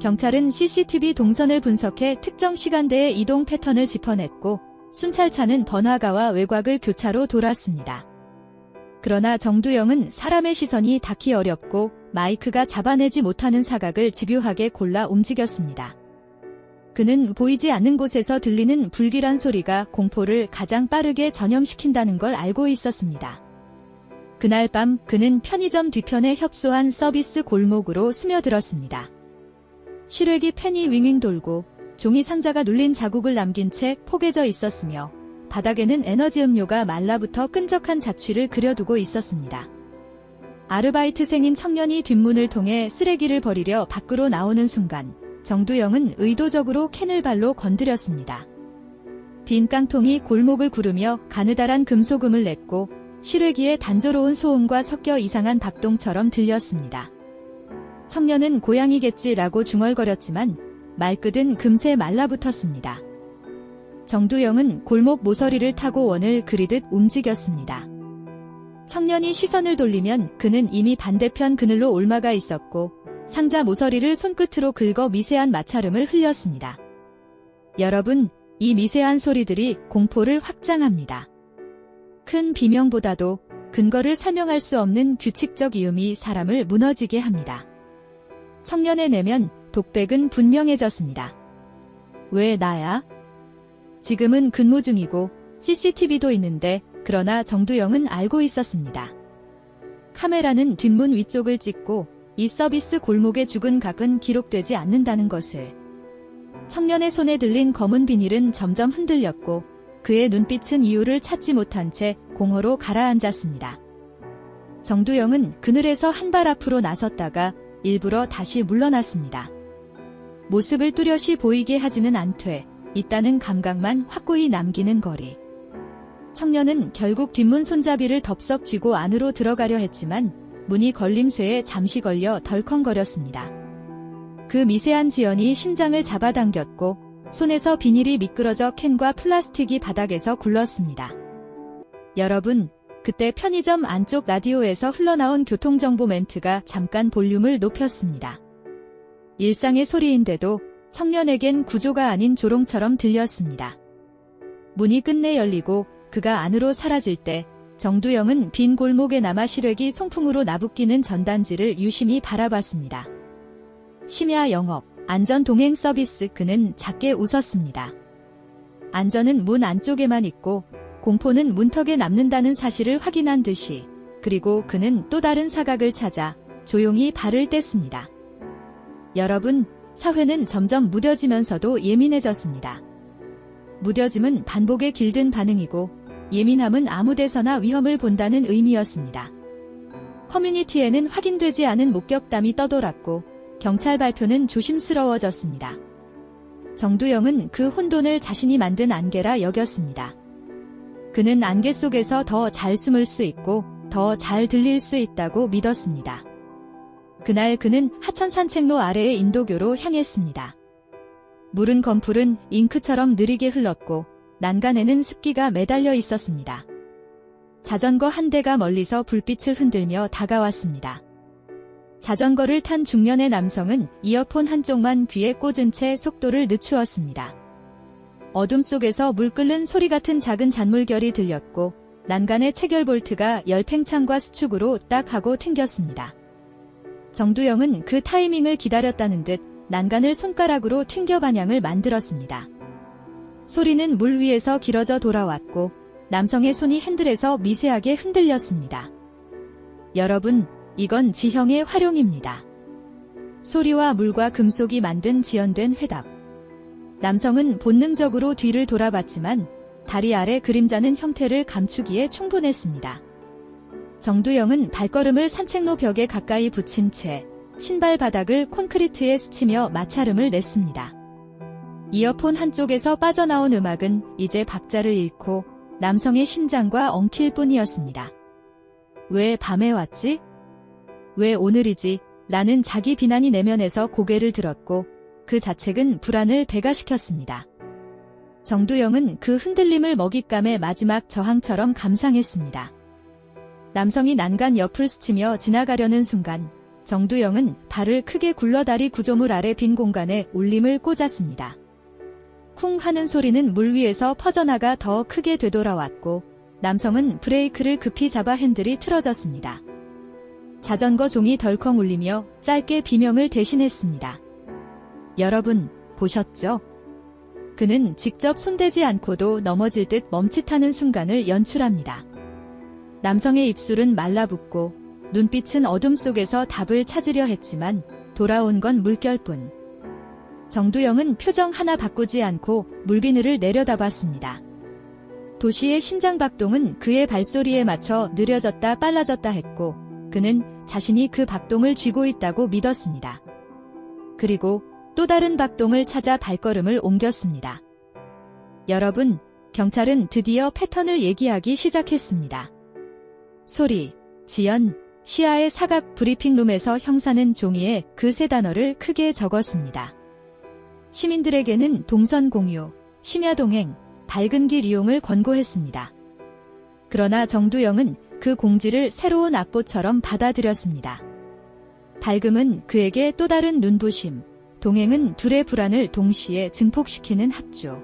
경찰은 CCTV 동선을 분석해 특정 시간대의 이동 패턴을 짚어냈고 순찰차는 번화가와 외곽을 교차로 돌았습니다. 그러나 정두영은 사람의 시선이 닿기 어렵고 마이크가 잡아내지 못하는 사각을 집요하게 골라 움직였습니다. 그는 보이지 않는 곳에서 들리는 불길한 소리가 공포를 가장 빠르게 전염시킨다는 걸 알고 있었습니다. 그날 밤 그는 편의점 뒤편에 협소한 서비스 골목으로 스며들었습니다. 시래기 팬이 윙윙 돌고 종이 상자가 눌린 자국을 남긴 채 포개져 있었으며 바닥에는 에너지 음료가 말라붙어 끈적한 자취를 그려두고 있었습니다. 아르바이트생인 청년이 뒷문을 통해 쓰레기를 버리려 밖으로 나오는 순간 정두영은 의도적으로 캔을 발로 건드렸습니다. 빈 깡통이 골목을 구르며 가느다란 금소금을 냈고 시래기의 단조로운 소음과 섞여 이상한 박동처럼 들렸습니다. 청년은 고양이겠지라고 중얼거렸지만 말끝은 금세 말라붙었습니다. 정두영은 골목 모서리를 타고 원을 그리듯 움직였습니다. 청년이 시선을 돌리면 그는 이미 반대편 그늘로 올마가 있었고 상자 모서리를 손끝으로 긁어 미세한 마찰음을 흘렸습니다. 여러분, 이 미세한 소리들이 공포를 확장합니다. 큰 비명보다도 근거를 설명할 수 없는 규칙적 이음이 사람을 무너지게 합니다. 청년의 내면 독백은 분명해졌습니다. 왜 나야? 지금은 근무 중이고 CCTV도 있는데 그러나 정두영은 알고 있었습니다. 카메라는 뒷문 위쪽을 찍고 이 서비스 골목의 죽은 각은 기록되지 않는다는 것을. 청년의 손에 들린 검은 비닐은 점점 흔들렸고 그의 눈빛은 이유를 찾지 못한 채 공허로 가라앉았습니다. 정두영은 그늘에서 한 발 앞으로 나섰다가 일부러 다시 물러났습니다. 모습을 뚜렷이 보이게 하지는 않되 있다는 감각만 확고히 남기는 거리. 청년은 결국 뒷문 손잡이를 덥석 쥐고 안으로 들어가려 했지만 문이 걸림쇠에 잠시 걸려 덜컹거렸습니다. 그 미세한 지연이 심장을 잡아당겼고 손에서 비닐이 미끄러져 캔과 플라스틱이 바닥에서 굴렀습니다. 여러분, 그때 편의점 안쪽 라디오에서 흘러나온 교통정보 멘트가 잠깐 볼륨을 높였습니다. 일상의 소리인데도 청년에겐 구조가 아닌 조롱처럼 들렸습니다. 문이 끝내 열리고 그가 안으로 사라질 때 정두영은 빈 골목에 남아 시래기 송풍으로 나부끼는 전단지를 유심히 바라봤습니다. 심야 영업, 안전 동행 서비스. 그는 작게 웃었습니다. 안전은 문 안쪽에만 있고 공포는 문턱에 남는다는 사실을 확인한 듯이. 그리고 그는 또 다른 사각을 찾아 조용히 발을 뗐습니다. 여러분, 사회는 점점 무뎌지면서도 예민해졌습니다. 무뎌짐은 반복에 길든 반응이고 예민함은 아무 데서나 위험을 본다는 의미였습니다. 커뮤니티에는 확인되지 않은 목격담이 떠돌았고 경찰 발표는 조심스러워졌습니다. 정두영은 그 혼돈을 자신이 만든 안개라 여겼습니다. 그는 안개 속에서 더 잘 숨을 수 있고 더 잘 들릴 수 있다고 믿었습니다. 그날 그는 하천 산책로 아래의 인도교로 향했습니다. 물은 검풀은 잉크처럼 느리게 흘렀고 난간에는 습기가 매달려 있었습니다. 자전거 한 대가 멀리서 불빛을 흔들며 다가왔습니다. 자전거를 탄 중년의 남성은 이어폰 한쪽만 귀에 꽂은 채 속도를 늦추었습니다. 어둠 속에서 물 끓는 소리 같은 작은 잔물결이 들렸고 난간의 체결 볼트가 열팽창과 수축으로 딱 하고 튕겼습니다. 정두영은 그 타이밍을 기다렸다는 듯 난간을 손가락으로 튕겨 반향을 만들었습니다. 소리는 물 위에서 길어져 돌아왔고 남성의 손이 핸들에서 미세하게 흔들렸습니다. 여러분, 이건 지형의 활용입니다. 소리와 물과 금속이 만든 지연된 회답. 남성은 본능적으로 뒤를 돌아봤지만 다리 아래 그림자는 형태를 감추기에 충분했습니다. 정두영은 발걸음을 산책로 벽에 가까이 붙인 채 신발 바닥을 콘크리트에 스치며 마찰음을 냈습니다. 이어폰 한쪽에서 빠져나온 음악은 이제 박자를 잃고 남성의 심장과 엉킬 뿐이었습니다. 왜 밤에 왔지? 왜 오늘이지? 라는 자기 비난이 내면에서 고개를 들었고 그 자책은 불안을 배가시켰습니다. 정두영은 그 흔들림을 먹잇감의 마지막 저항처럼 감상했습니다. 남성이 난간 옆을 스치며 지나가려는 순간 정두영은 발을 크게 굴러 다리 구조물 아래 빈 공간에 올림을 꽂았습니다. 쿵 하는 소리는 물 위에서 퍼져나가 더 크게 되돌아왔고 남성은 브레이크를 급히 잡아 핸들이 틀어졌습니다. 자전거 종이 덜컹 울리며 짧게 비명을 대신했습니다. 여러분, 보셨죠? 그는 직접 손대지 않고도 넘어질 듯 멈칫하는 순간을 연출합니다. 남성의 입술은 말라붙고 눈빛은 어둠 속에서 답을 찾으려 했지만 돌아온 건 물결뿐. 정두영은 표정 하나 바꾸지 않고 물비늘을 내려다봤습니다. 도시의 심장박동은 그의 발소리에 맞춰 느려졌다 빨라졌다 했고 그는 자신이 그 박동을 쥐고 있다고 믿었습니다. 그리고 또 다른 박동을 찾아 발걸음을 옮겼습니다. 여러분, 경찰은 드디어 패턴을 얘기하기 시작했습니다. 소리, 지연, 시야의 사각 브리핑룸에서 형사는 종이에 그 세 단어를 크게 적었습니다. 시민들에게는 동선 공유, 심야 동행, 밝은 길 이용을 권고했습니다. 그러나 정두영은 그 공지를 새로운 악보처럼 받아들였습니다. 밝음은 그에게 또 다른 눈부심, 동행은 둘의 불안을 동시에 증폭시키는 합주.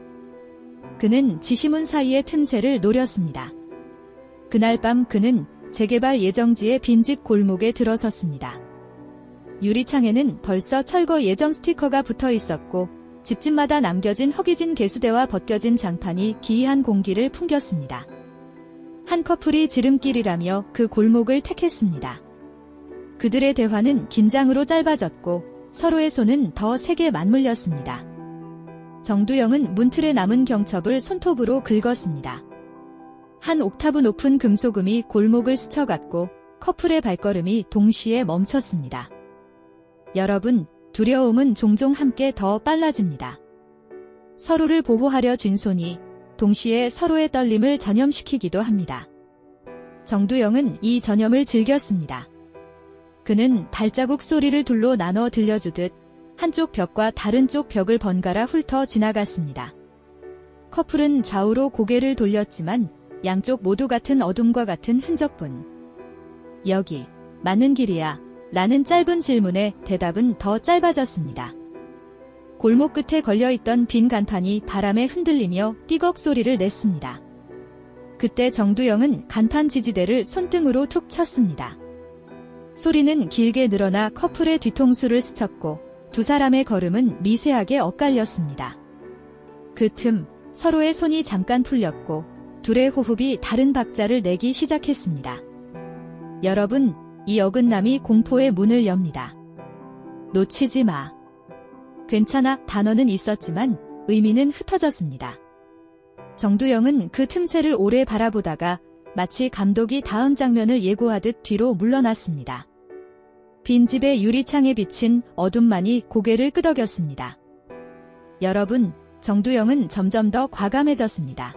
그는 지시문 사이의 틈새를 노렸습니다. 그날 밤 그는 재개발 예정지의 빈집 골목에 들어섰습니다. 유리창에는 벌써 철거 예정 스티커가 붙어 있었고 집집마다 남겨진 허기진 개수대와 벗겨진 장판이 기이한 공기를 풍겼습니다. 한 커플이 지름길이라며 그 골목을 택했습니다. 그들의 대화는 긴장으로 짧아졌고 서로의 손은 더 세게 맞물렸습니다. 정두영은 문틀에 남은 경첩을 손톱으로 긁었습니다. 한 옥타브 높은 금소금이 골목을 스쳐갔고 커플의 발걸음이 동시에 멈췄습니다. 여러분, 두려움은 종종 함께 더 빨라집니다. 서로를 보호하려 쥔 손이 동시에 서로의 떨림을 전염시키기도 합니다. 정두영은 이 전염을 즐겼습니다. 그는 발자국 소리를 둘로 나눠 들려주듯 한쪽 벽과 다른 쪽 벽을 번갈아 훑어 지나갔습니다. 커플은 좌우로 고개를 돌렸지만 양쪽 모두 같은 어둠과 같은 흔적뿐. 여기, 맞는 길이야? 라는 짧은 질문에 대답은 더 짧아졌습니다. 골목 끝에 걸려있던 빈 간판이 바람에 흔들리며 삐걱 소리를 냈습니다. 그때 정두영은 간판 지지대를 손등으로 툭 쳤습니다. 소리는 길게 늘어나 커플의 뒤통수를 스쳤고 두 사람의 걸음은 미세하게 엇갈렸습니다. 그 틈 서로의 손이 잠깐 풀렸고 둘의 호흡이 다른 박자를 내기 시작했습니다. 여러분, 이 어긋남이 공포의 문을 엽니다. 놓치지 마. 괜찮아 단어는 있었지만 의미는 흩어졌습니다. 정두영은 그 틈새를 오래 바라보다가 마치 감독이 다음 장면을 예고하듯 뒤로 물러났습니다. 빈집의 유리창에 비친 어둠만이 고개를 끄덕였습니다. 여러분, 정두영은 점점 더 과감해졌습니다.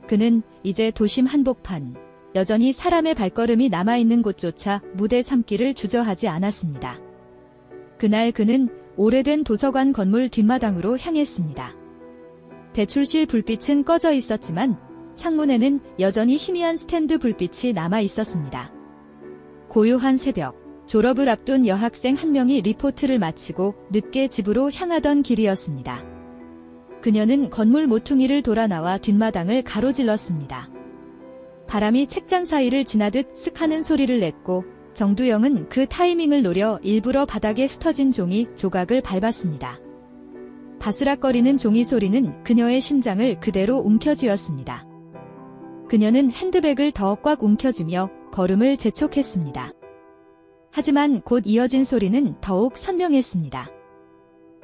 그는 이제 도심 한복판, 여전히 사람의 발걸음이 남아있는 곳조차 무대 삼기를 주저하지 않았습니다. 그날 그는 오래된 도서관 건물 뒷마당으로 향했습니다. 대출실 불빛은 꺼져 있었지만 창문에는 여전히 희미한 스탠드 불빛이 남아 있었습니다. 고요한 새벽, 졸업을 앞둔 여학생 한 명이 리포트를 마치고 늦게 집으로 향하던 길이었습니다. 그녀는 건물 모퉁이를 돌아 나와 뒷마당을 가로질렀습니다. 바람이 책장 사이를 지나듯 슥 하는 소리를 냈고 정두영은 그 타이밍을 노려 일부러 바닥에 흩어진 종이 조각을 밟았습니다. 바스락거리는 종이 소리는 그녀의 심장을 그대로 움켜쥐었습니다. 그녀는 핸드백을 더 꽉 움켜쥐며 걸음을 재촉했습니다. 하지만 곧 이어진 소리는 더욱 선명했습니다.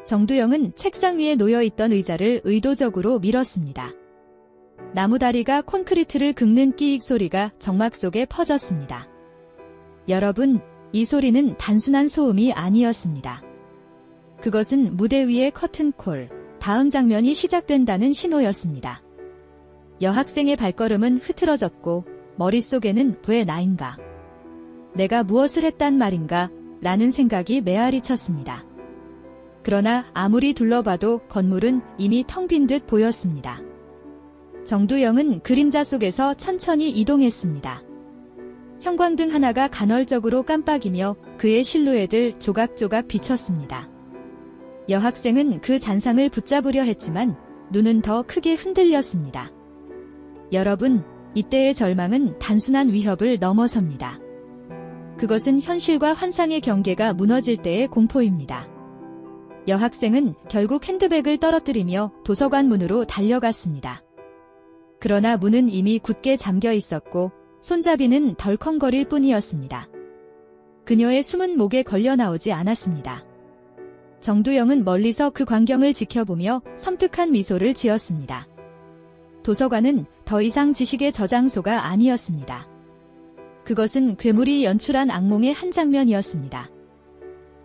정두영은 책상 위에 놓여있던 의자를 의도적으로 밀었습니다. 나무다리가 콘크리트를 긁는 끼익 소리가 정막 속에 퍼졌습니다. 여러분, 이 소리는 단순한 소음이 아니었습니다. 그것은 무대 위의 커튼콜, 다음 장면이 시작된다는 신호였습니다. 여학생의 발걸음은 흐트러졌고 머릿속에는 왜 나인가? 내가 무엇을 했단 말인가? 라는 생각이 메아리 쳤습니다. 그러나 아무리 둘러봐도 건물은 이미 텅 빈 듯 보였습니다. 정두영은 그림자 속에서 천천히 이동했습니다. 형광등 하나가 간헐적으로 깜빡이며 그의 실루엣을 조각조각 비췄습니다. 여학생은 그 잔상을 붙잡으려 했지만 눈은 더 크게 흔들렸습니다. 여러분, 이때의 절망은 단순한 위협을 넘어섭니다. 그것은 현실과 환상의 경계가 무너질 때의 공포입니다. 여학생은 결국 핸드백을 떨어뜨리며 도서관 문으로 달려갔습니다. 그러나 문은 이미 굳게 잠겨 있었고 손잡이는 덜컹거릴 뿐이었습니다. 그녀의 숨은 목에 걸려 나오지 않았습니다. 정두영은 멀리서 그 광경을 지켜보며 섬뜩한 미소를 지었습니다. 도서관은 더 이상 지식의 저장소가 아니었습니다. 그것은 괴물이 연출한 악몽의 한 장면이었습니다.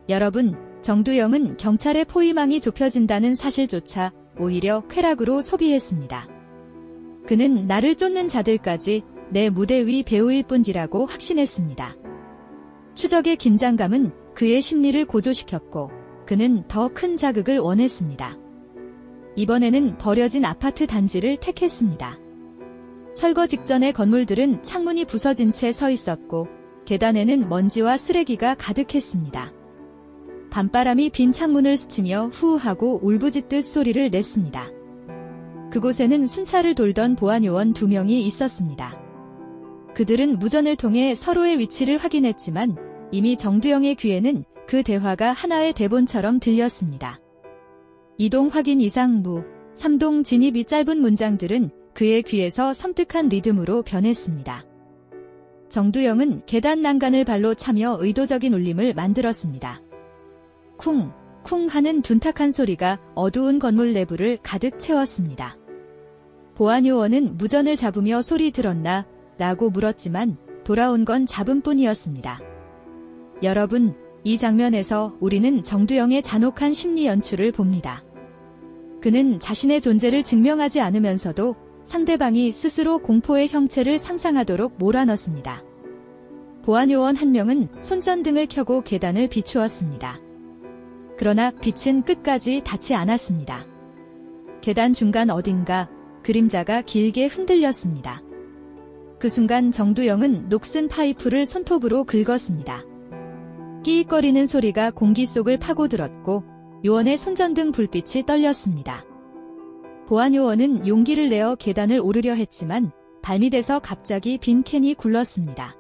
여러분, 정두영은 경찰의 포위망이 좁혀진다는 사실조차 오히려 쾌락으로 소비했습니다. 그는 나를 쫓는 자들까지 내 무대 위 배우일 뿐이라고 확신했습니다. 추적의 긴장감은 그의 심리를 고조시켰고 그는 더 큰 자극을 원했습니다. 이번에는 버려진 아파트 단지를 택했습니다. 철거 직전의 건물들은 창문이 부서진 채 서 있었고 계단에는 먼지와 쓰레기가 가득했습니다. 밤바람이 빈 창문을 스치며 후우하고 울부짖듯 소리를 냈습니다. 그곳에는 순찰을 돌던 보안요원 2명이 있었습니다. 그들은 무전을 통해 서로의 위치를 확인했지만 이미 정두영의 귀에는 그 대화가 하나의 대본처럼 들렸습니다. 2동 확인 이상 무, 3동 진입이 짧은 문장들은 그의 귀에서 섬뜩한 리듬으로 변했습니다. 정두영은 계단 난간을 발로 차며 의도적인 울림을 만들었습니다. 쿵, 쿵 하는 둔탁한 소리가 어두운 건물 내부를 가득 채웠습니다. 보안요원은 무전을 잡으며 소리 들었나? 라고 물었지만 돌아온 건 잡음뿐이었습니다. 여러분, 이 장면에서 우리는 정두영의 잔혹한 심리 연출을 봅니다. 그는 자신의 존재를 증명하지 않으면서도 상대방이 스스로 공포의 형체를 상상하도록 몰아넣습니다. 보안요원 한 명은 손전등을 켜고 계단을 비추었습니다. 그러나 빛은 끝까지 닿지 않았습니다. 계단 중간 어딘가 그림자가 길게 흔들렸습니다. 그 순간 정두영은 녹슨 파이프를 손톱으로 긁었습니다. 끼익거리는 소리가 공기 속을 파고들었고 요원의 손전등 불빛이 떨렸습니다. 보안요원은 용기를 내어 계단을 오르려 했지만 발밑에서 갑자기 빈 캔이 굴렀습니다.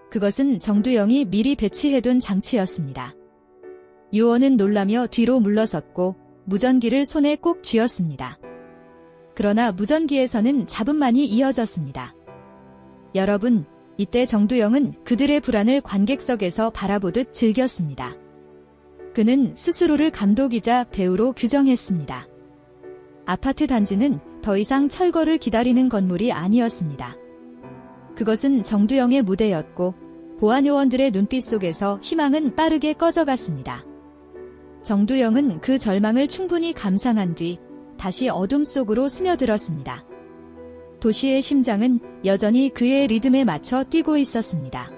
그것은 정두영이 미리 배치해둔 장치였습니다. 요원은 놀라며 뒤로 물러섰고 무전기를 손에 꼭 쥐었습니다. 그러나 무전기에서는 잡음만이 이어졌습니다. 여러분, 이때 정두영은 그들의 불안을 관객석에서 바라보듯 즐겼습니다. 그는 스스로를 감독이자 배우로 규정했습니다. 아파트 단지는 더 이상 철거를 기다리는 건물이 아니었습니다. 그것은 정두영의 무대였고 보안요원들의 눈빛 속에서 희망은 빠르게 꺼져갔습니다. 정두영은 그 절망을 충분히 감상한 뒤 다시 어둠 속으로 스며들었습니다. 도시의 심장은 여전히 그의 리듬에 맞춰 뛰고 있었습니다.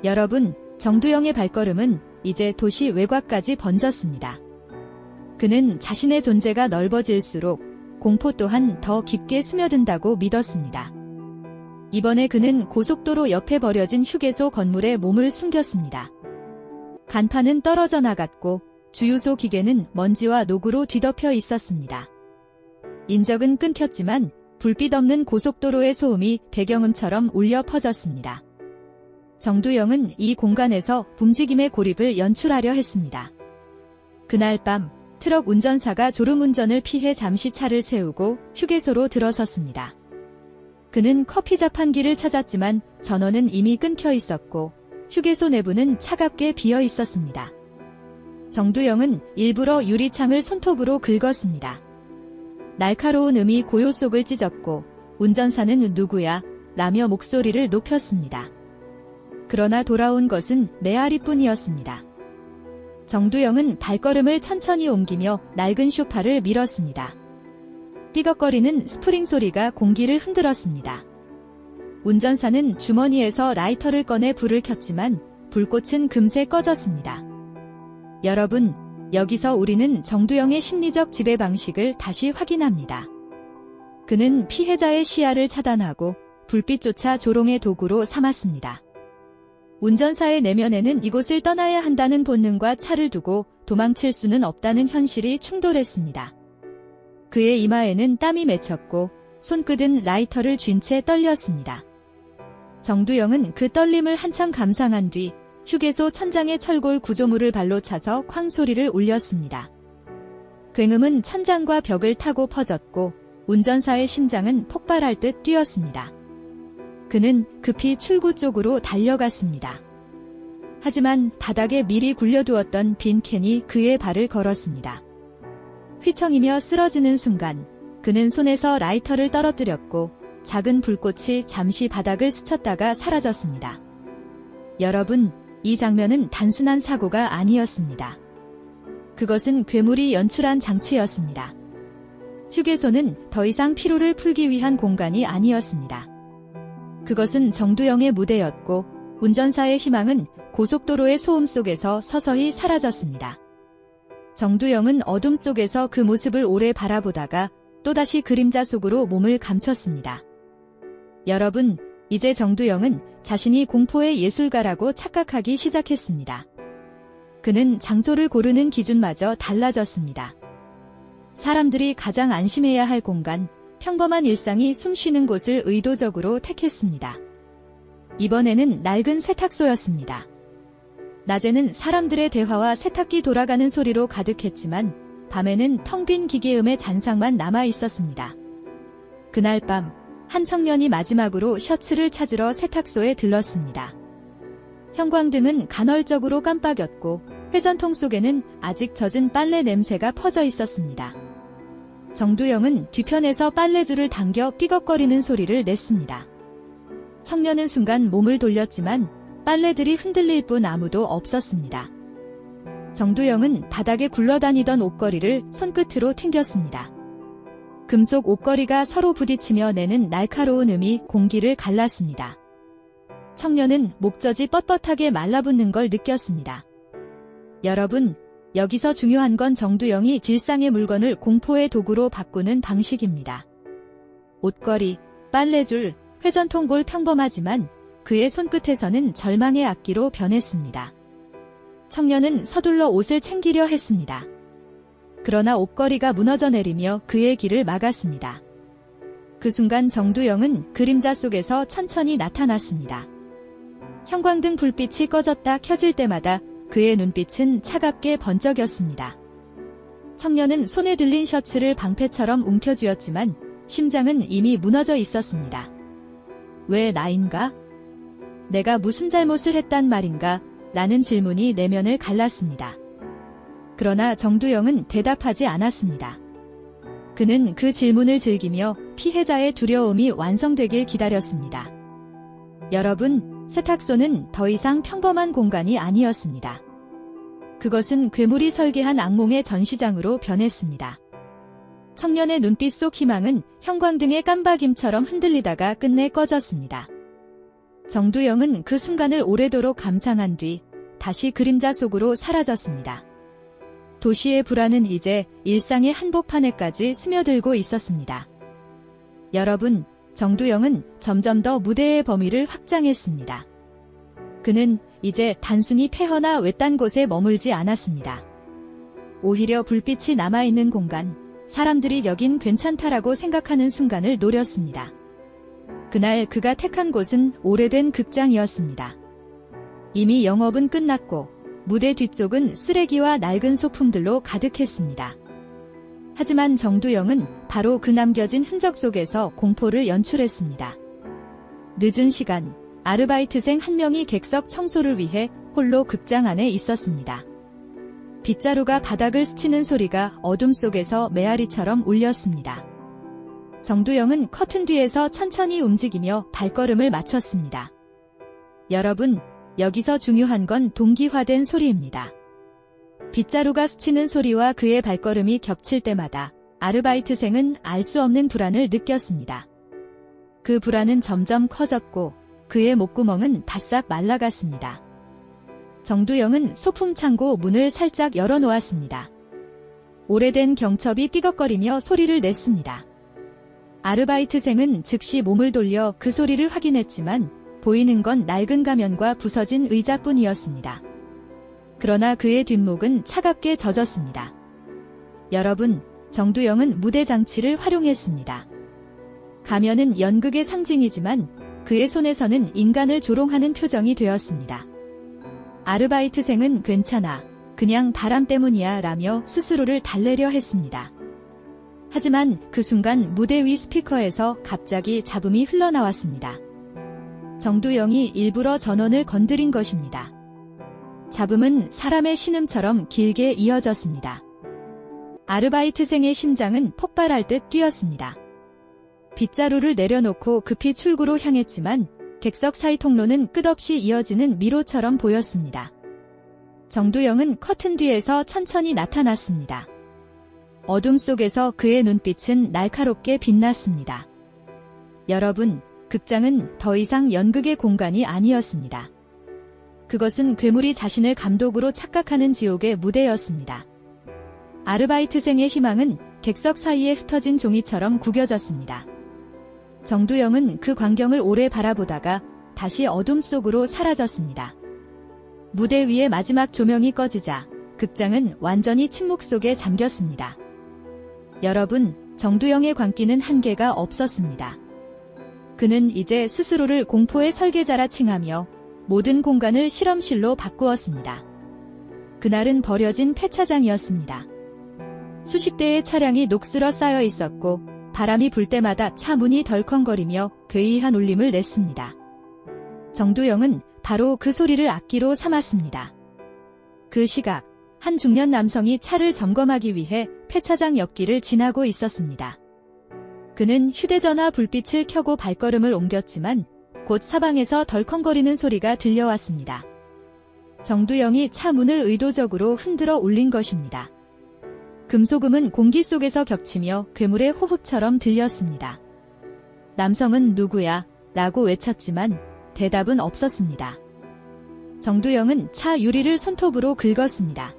여러분, 정두영의 발걸음은 이제 도시 외곽까지 번졌습니다. 그는 자신의 존재가 넓어질수록 공포 또한 더 깊게 스며든다고 믿었습니다. 이번에 그는 고속도로 옆에 버려진 휴게소 건물에 몸을 숨겼습니다. 간판은 떨어져 나갔고 주유소 기계는 먼지와 녹으로 뒤덮여 있었습니다. 인적은 끊겼지만 불빛 없는 고속도로의 소음이 배경음처럼 울려 퍼졌습니다. 정두영은 이 공간에서 움직임의 고립을 연출하려 했습니다. 그날 밤 트럭 운전사가 졸음운전을 피해 잠시 차를 세우고 휴게소로 들어섰습니다. 그는 커피 자판기를 찾았지만 전원은 이미 끊겨 있었고 휴게소 내부는 차갑게 비어 있었습니다. 정두영은 일부러 유리창을 손톱으로 긁었습니다. 날카로운 음이 고요 속을 찢었고 운전사는 누구야? 라며 목소리를 높였습니다. 그러나 돌아온 것은 메아리뿐이었습니다. 정두영은 발걸음을 천천히 옮기며 낡은 소파를 밀었습니다. 삐걱거리는 스프링 소리가 공기를 흔들었습니다. 운전사는 주머니에서 라이터를 꺼내 불을 켰지만 불꽃은 금세 꺼졌습니다. 여러분, 여기서 우리는 정두영의 심리적 지배 방식을 다시 확인합니다. 그는 피해자의 시야를 차단하고 불빛조차 조롱의 도구로 삼았습니다. 운전사의 내면에는 이곳을 떠나야 한다는 본능과 차를 두고 도망칠 수는 없다는 현실이 충돌했습니다. 그의 이마에는 땀이 맺혔고 손끝은 라이터를 쥔 채 떨렸습니다. 정두영은 그 떨림을 한참 감상한 뒤 휴게소 천장의 철골 구조물을 발로 차서 쾅 소리를 울렸습니다. 굉음은 천장과 벽을 타고 퍼졌고 운전사의 심장은 폭발할 듯 뛰었습니다. 그는 급히 출구 쪽으로 달려갔습니다. 하지만 바닥에 미리 굴려두었던 빈 캔이 그의 발을 걸었습니다. 휘청이며 쓰러지는 순간 그는 손에서 라이터를 떨어뜨렸고 작은 불꽃이 잠시 바닥을 스쳤다가 사라졌습니다. 여러분, 이 장면은 단순한 사고가 아니었습니다. 그것은 괴물이 연출한 장치였습니다. 휴게소는 더 이상 피로를 풀기 위한 공간이 아니었습니다. 그것은 정두영의 무대였고 운전사의 희망은 고속도로의 소음 속에서 서서히 사라졌습니다. 정두영은 어둠 속에서 그 모습을 오래 바라보다가 또다시 그림자 속으로 몸을 감췄습니다. 여러분, 이제 정두영은 자신이 공포의 예술가라고 착각하기 시작했습니다. 그는 장소를 고르는 기준마저 달라졌습니다. 사람들이 가장 안심해야 할 공간, 평범한 일상이 숨쉬는 곳을 의도적으로 택했습니다. 이번에는 낡은 세탁소였습니다. 낮에는 사람들의 대화와 세탁기 돌아가는 소리로 가득했지만 밤에는 텅 빈 기계음의 잔상만 남아 있었습니다. 그날 밤, 한 청년이 마지막으로 셔츠를 찾으러 세탁소에 들렀습니다. 형광등은 간헐적으로 깜빡였고 회전통 속에는 아직 젖은 빨래 냄새가 퍼져 있었습니다. 정두영은 뒤편에서 빨래줄을 당겨 삐걱거리는 소리를 냈습니다. 청년은 순간 몸을 돌렸지만 빨래들이 흔들릴 뿐 아무도 없었습니다. 정두영은 바닥에 굴러다니던 옷걸이를 손끝으로 튕겼습니다. 금속 옷걸이가 서로 부딪히며 내는 날카로운 음이 공기를 갈랐습니다. 청년은 목젖이 뻣뻣하게 말라붙는 걸 느꼈습니다. 여러분, 여기서 중요한 건 정두영이 질상의 물건을 공포의 도구로 바꾸는 방식입니다. 옷걸이, 빨래줄, 회전통골 평범하지만 그의 손끝에서는 절망의 악기로 변했습니다. 청년은 서둘러 옷을 챙기려 했습니다. 그러나 옷걸이가 무너져 내리며 그의 길을 막았습니다. 그 순간 정두영은 그림자 속에서 천천히 나타났습니다. 형광등 불빛이 꺼졌다 켜질 때마다 그의 눈빛은 차갑게 번쩍였습니다. 청년은 손에 들린 셔츠를 방패처럼 움켜쥐었지만 심장은 이미 무너져 있었습니다. 왜 나인가? 내가 무슨 잘못을 했단 말인가? 라는 질문이 내면을 갈랐습니다. 그러나 정두영은 대답하지 않았습니다. 그는 그 질문을 즐기며 피해자의 두려움이 완성되길 기다렸습니다. 여러분, 세탁소는 더 이상 평범한 공간이 아니었습니다. 그것은 괴물이 설계한 악몽의 전시장으로 변했습니다. 청년의 눈빛 속 희망은 형광등의 깜박임처럼 흔들리다가 끝내 꺼졌습니다. 정두영은 그 순간을 오래도록 감상한 뒤 다시 그림자 속으로 사라졌습니다. 도시의 불안은 이제 일상의 한복판에까지 스며들고 있었습니다. 여러분, 정두영은 점점 더 무대의 범위를 확장했습니다. 그는 이제 단순히 폐허나 외딴 곳에 머물지 않았습니다. 오히려 불빛이 남아있는 공간, 사람들이 여긴 괜찮다라고 생각하는 순간을 노렸습니다. 그날 그가 택한 곳은 오래된 극장이었습니다. 이미 영업은 끝났고 무대 뒤쪽은 쓰레기와 낡은 소품들로 가득했습니다. 하지만 정두영은 바로 그 남겨진 흔적 속에서 공포를 연출했습니다. 늦은 시간, 아르바이트생 한 명이 객석 청소를 위해 홀로 극장 안에 있었습니다. 빗자루가 바닥을 스치는 소리가 어둠 속에서 메아리처럼 울렸습니다. 정두영은 커튼 뒤에서 천천히 움직이며 발걸음을 맞췄습니다. 여러분, 여기서 중요한 건 동기화된 소리입니다. 빗자루가 스치는 소리와 그의 발걸음이 겹칠 때마다 아르바이트생은 알 수 없는 불안을 느꼈습니다. 그 불안은 점점 커졌고 그의 목구멍은 바싹 말라갔습니다. 정두영은 소품 창고 문을 살짝 열어놓았습니다. 오래된 경첩이 삐걱거리며 소리를 냈습니다. 아르바이트생은 즉시 몸을 돌려 그 소리를 확인했지만 보이는 건 낡은 가면과 부서진 의자뿐이었습니다. 그러나 그의 뒷목은 차갑게 젖었습니다. 여러분, 정두영은 무대 장치를 활용했습니다. 가면은 연극의 상징이지만 그의 손에서는 인간을 조롱하는 표정이 되었습니다. 아르바이트생은 괜찮아, 그냥 바람 때문이야 라며 스스로를 달래려 했습니다. 하지만 그 순간 무대 위 스피커에서 갑자기 잡음이 흘러나왔습니다. 정두영이 일부러 전원을 건드린 것입니다. 잡음은 사람의 신음처럼 길게 이어졌습니다. 아르바이트생의 심장은 폭발할 듯 뛰었습니다. 빗자루를 내려놓고 급히 출구로 향했지만 객석 사이 통로는 끝없이 이어지는 미로처럼 보였습니다. 정두영은 커튼 뒤에서 천천히 나타났습니다. 어둠 속에서 그의 눈빛은 날카롭게 빛났습니다. 여러분, 극장은 더 이상 연극의 공간이 아니었습니다. 그것은 괴물이 자신을 감독으로 착각하는 지옥의 무대였습니다. 아르바이트생의 희망은 객석 사이에 흩어진 종이처럼 구겨졌습니다. 정두영은 그 광경을 오래 바라보다가 다시 어둠 속으로 사라졌습니다. 무대 위의 마지막 조명이 꺼지자 극장은 완전히 침묵 속에 잠겼습니다. 여러분, 정두영의 광기는 한계가 없었습니다. 그는 이제 스스로를 공포의 설계자라 칭하며 모든 공간을 실험실로 바꾸었습니다. 그날은 버려진 폐차장이었습니다. 수십 대의 차량이 녹슬어 쌓여 있었고 바람이 불 때마다 차 문이 덜컹거리며 괴이한 울림을 냈습니다. 정두영은 바로 그 소리를 악기로 삼았습니다. 그 시각, 한 중년 남성이 차를 점검하기 위해 폐차장 옆길을 지나고 있었습니다. 그는 휴대전화 불빛을 켜고 발걸음을 옮겼지만 곧 사방에서 덜컹거리는 소리가 들려왔습니다. 정두영이 차 문을 의도적으로 흔들어 올린 것입니다. 금소금은 공기 속에서 겹치며 괴물의 호흡처럼 들렸습니다. 남성은 누구야? 라고 외쳤지만 대답은 없었습니다. 정두영은 차 유리를 손톱으로 긁었습니다.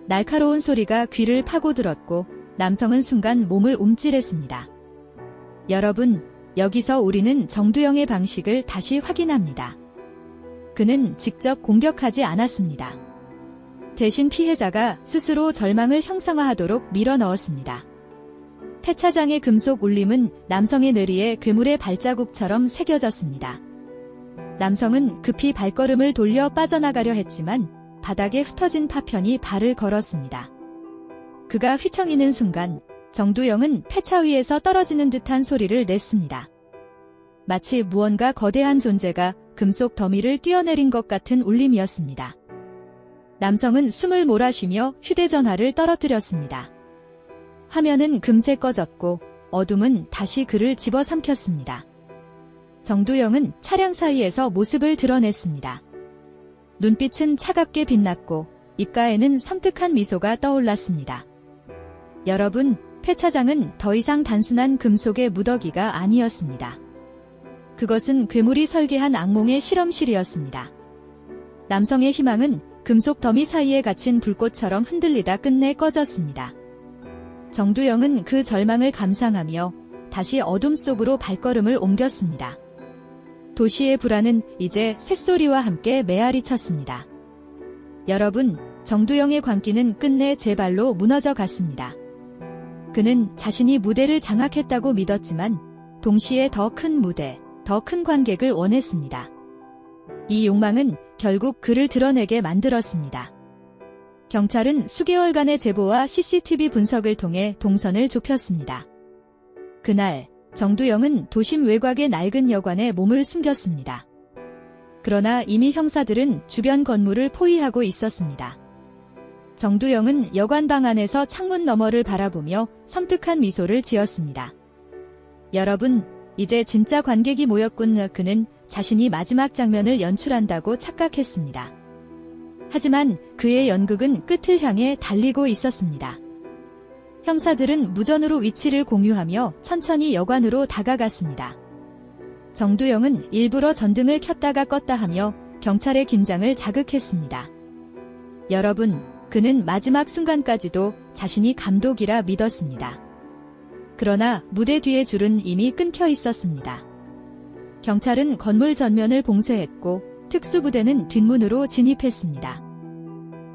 날카로운 소리가 귀를 파고들었고 남성은 순간 몸을 움찔했습니다. 여러분, 여기서 우리는 정두영의 방식을 다시 확인합니다. 그는 직접 공격하지 않았습니다. 대신 피해자가 스스로 절망을 형상화하도록 밀어넣었습니다. 폐차장의 금속 울림은 남성의 뇌리에 괴물의 발자국처럼 새겨졌습니다. 남성은 급히 발걸음을 돌려 빠져나가려 했지만 바닥에 흩어진 파편이 발을 걸었습니다. 그가 휘청이는 순간 정두영은 폐차 위에서 떨어지는 듯한 소리를 냈습니다. 마치 무언가 거대한 존재가 금속 더미를 뛰어내린 것 같은 울림이었습니다. 남성은 숨을 몰아쉬며 휴대전화를 떨어뜨렸습니다. 화면은 금세 꺼졌고 어둠은 다시 그를 집어삼켰습니다. 정두영은 차량 사이에서 모습을 드러냈습니다. 눈빛은 차갑게 빛났고 입가에는 섬뜩한 미소가 떠올랐습니다. 여러분, 폐차장은 더 이상 단순한 금속의 무더기가 아니었습니다. 그것은 괴물이 설계한 악몽의 실험실이었습니다. 남성의 희망은 금속 더미 사이에 갇힌 불꽃처럼 흔들리다 끝내 꺼졌습니다. 정두영은 그 절망을 감상하며 다시 어둠 속으로 발걸음을 옮겼습니다. 도시의 불안은 이제 쇳소리와 함께 메아리 쳤습니다. 여러분, 정두영의 광기는 끝내 제 발로 무너져 갔습니다. 그는 자신이 무대를 장악했다고 믿었지만 동시에 더 큰 무대, 더 큰 관객을 원했습니다. 이 욕망은 결국 그를 드러내게 만들었습니다. 경찰은 수개월간의 제보와 CCTV 분석을 통해 동선을 좁혔습니다. 그날 정두영은 도심 외곽의 낡은 여관에 몸을 숨겼습니다. 그러나 이미 형사들은 주변 건물을 포위하고 있었습니다. 정두영은 여관 방 안에서 창문 너머를 바라보며 섬뜩한 미소를 지었습니다. 여러분, 이제 진짜 관객이 모였군. 그는 자신이 마지막 장면을 연출한다고 착각했습니다. 하지만 그의 연극은 끝을 향해 달리고 있었습니다. 형사들은 무전으로 위치를 공유하며 천천히 여관으로 다가갔습니다. 정두영은 일부러 전등을 켰다가 껐다 하며 경찰의 긴장을 자극했습니다. 여러분, 그는 마지막 순간까지도 자신이 감독이라 믿었습니다. 그러나 무대 뒤의 줄은 이미 끊겨 있었습니다. 경찰은 건물 전면을 봉쇄했고 특수부대는 뒷문으로 진입했습니다.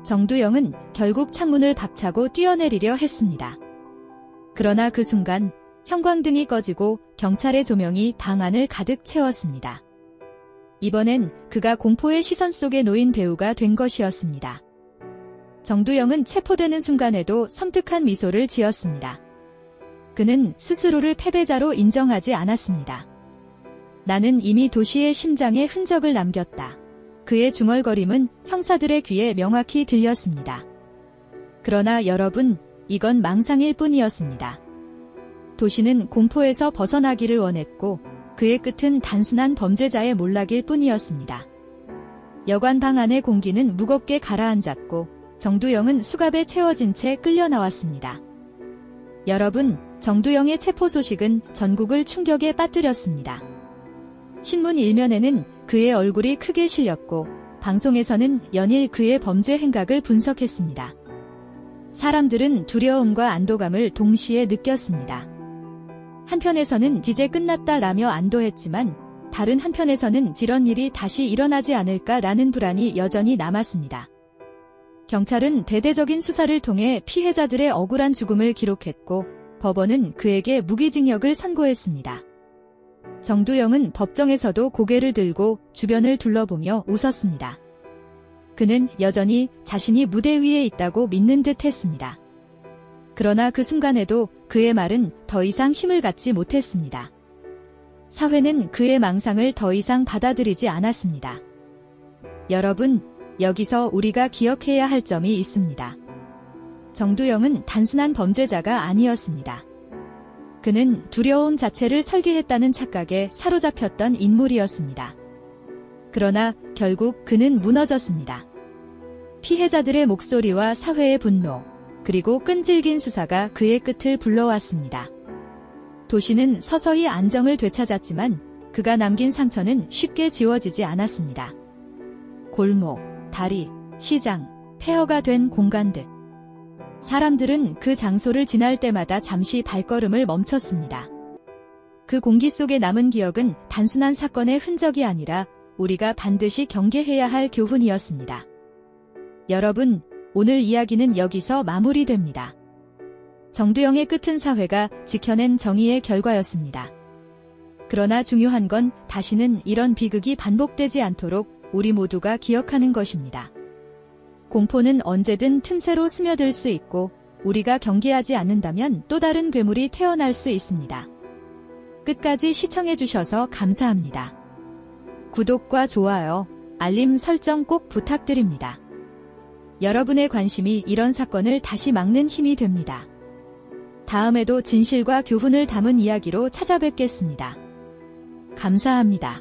정두영은 결국 창문을 박차고 뛰어내리려 했습니다. 그러나 그 순간 형광등이 꺼지고 경찰의 조명이 방 안을 가득 채웠습니다. 이번엔 그가 공포의 시선 속에 놓인 배우가 된 것이었습니다. 정두영은 체포되는 순간에도 섬뜩한 미소를 지었습니다. 그는 스스로를 패배자로 인정하지 않았습니다. 나는 이미 도시의 심장에 흔적을 남겼다. 그의 중얼거림은 형사들의 귀에 명확히 들렸습니다. 그러나 여러분, 이건 망상일 뿐이었습니다. 도시는 공포에서 벗어나기를 원했고 그의 끝은 단순한 범죄자의 몰락일 뿐이었습니다. 여관 방 안의 공기는 무겁게 가라앉았고 정두영은 수갑에 채워진 채 끌려 나왔습니다. 여러분, 정두영의 체포 소식은 전국을 충격에 빠뜨렸습니다. 신문 일면에는 그의 얼굴이 크게 실렸고 방송에서는 연일 그의 범죄 행각을 분석했습니다. 사람들은 두려움과 안도감을 동시에 느꼈습니다. 한편에서는 이제 끝났다라며 안도했지만 다른 한편에서는 이런 일이 다시 일어나지 않을까라는 불안이 여전히 남았습니다. 경찰은 대대적인 수사를 통해 피해자들의 억울한 죽음을 기록했고 법원은 그에게 무기징역을 선고했습니다. 정두영은 법정에서도 고개를 들고 주변을 둘러보며 웃었습니다. 그는 여전히 자신이 무대 위에 있다고 믿는 듯 했습니다. 그러나 그 순간에도 그의 말은 더 이상 힘을 갖지 못했습니다. 사회는 그의 망상을 더 이상 받아들이지 않았습니다. 여러분, 여기서 우리가 기억해야 할 점이 있습니다. 정두영은 단순한 범죄자가 아니었습니다. 그는 두려움 자체를 설계했다는 착각에 사로잡혔던 인물이었습니다. 그러나 결국 그는 무너졌습니다. 피해자들의 목소리와 사회의 분노, 그리고 끈질긴 수사가 그의 끝을 불러왔습니다. 도시는 서서히 안정을 되찾았지만 그가 남긴 상처는 쉽게 지워지지 않았습니다. 골목, 다리, 시장, 폐허가 된 공간들. 사람들은 그 장소를 지날 때마다 잠시 발걸음을 멈췄습니다. 그 공기 속에 남은 기억은 단순한 사건의 흔적이 아니라 우리가 반드시 경계해야 할 교훈이었습니다. 여러분, 오늘 이야기는 여기서 마무리됩니다. 정두영의 끝은 사회가 지켜낸 정의의 결과였습니다. 그러나 중요한 건 다시는 이런 비극이 반복되지 않도록 우리 모두가 기억하는 것입니다. 공포는 언제든 틈새로 스며들 수 있고 우리가 경계하지 않는다면 또 다른 괴물이 태어날 수 있습니다. 끝까지 시청해주셔서 감사합니다. 구독과 좋아요, 알림 설정 꼭 부탁드립니다. 여러분의 관심이 이런 사건을 다시 막는 힘이 됩니다. 다음에도 진실과 교훈을 담은 이야기로 찾아뵙겠습니다. 감사합니다.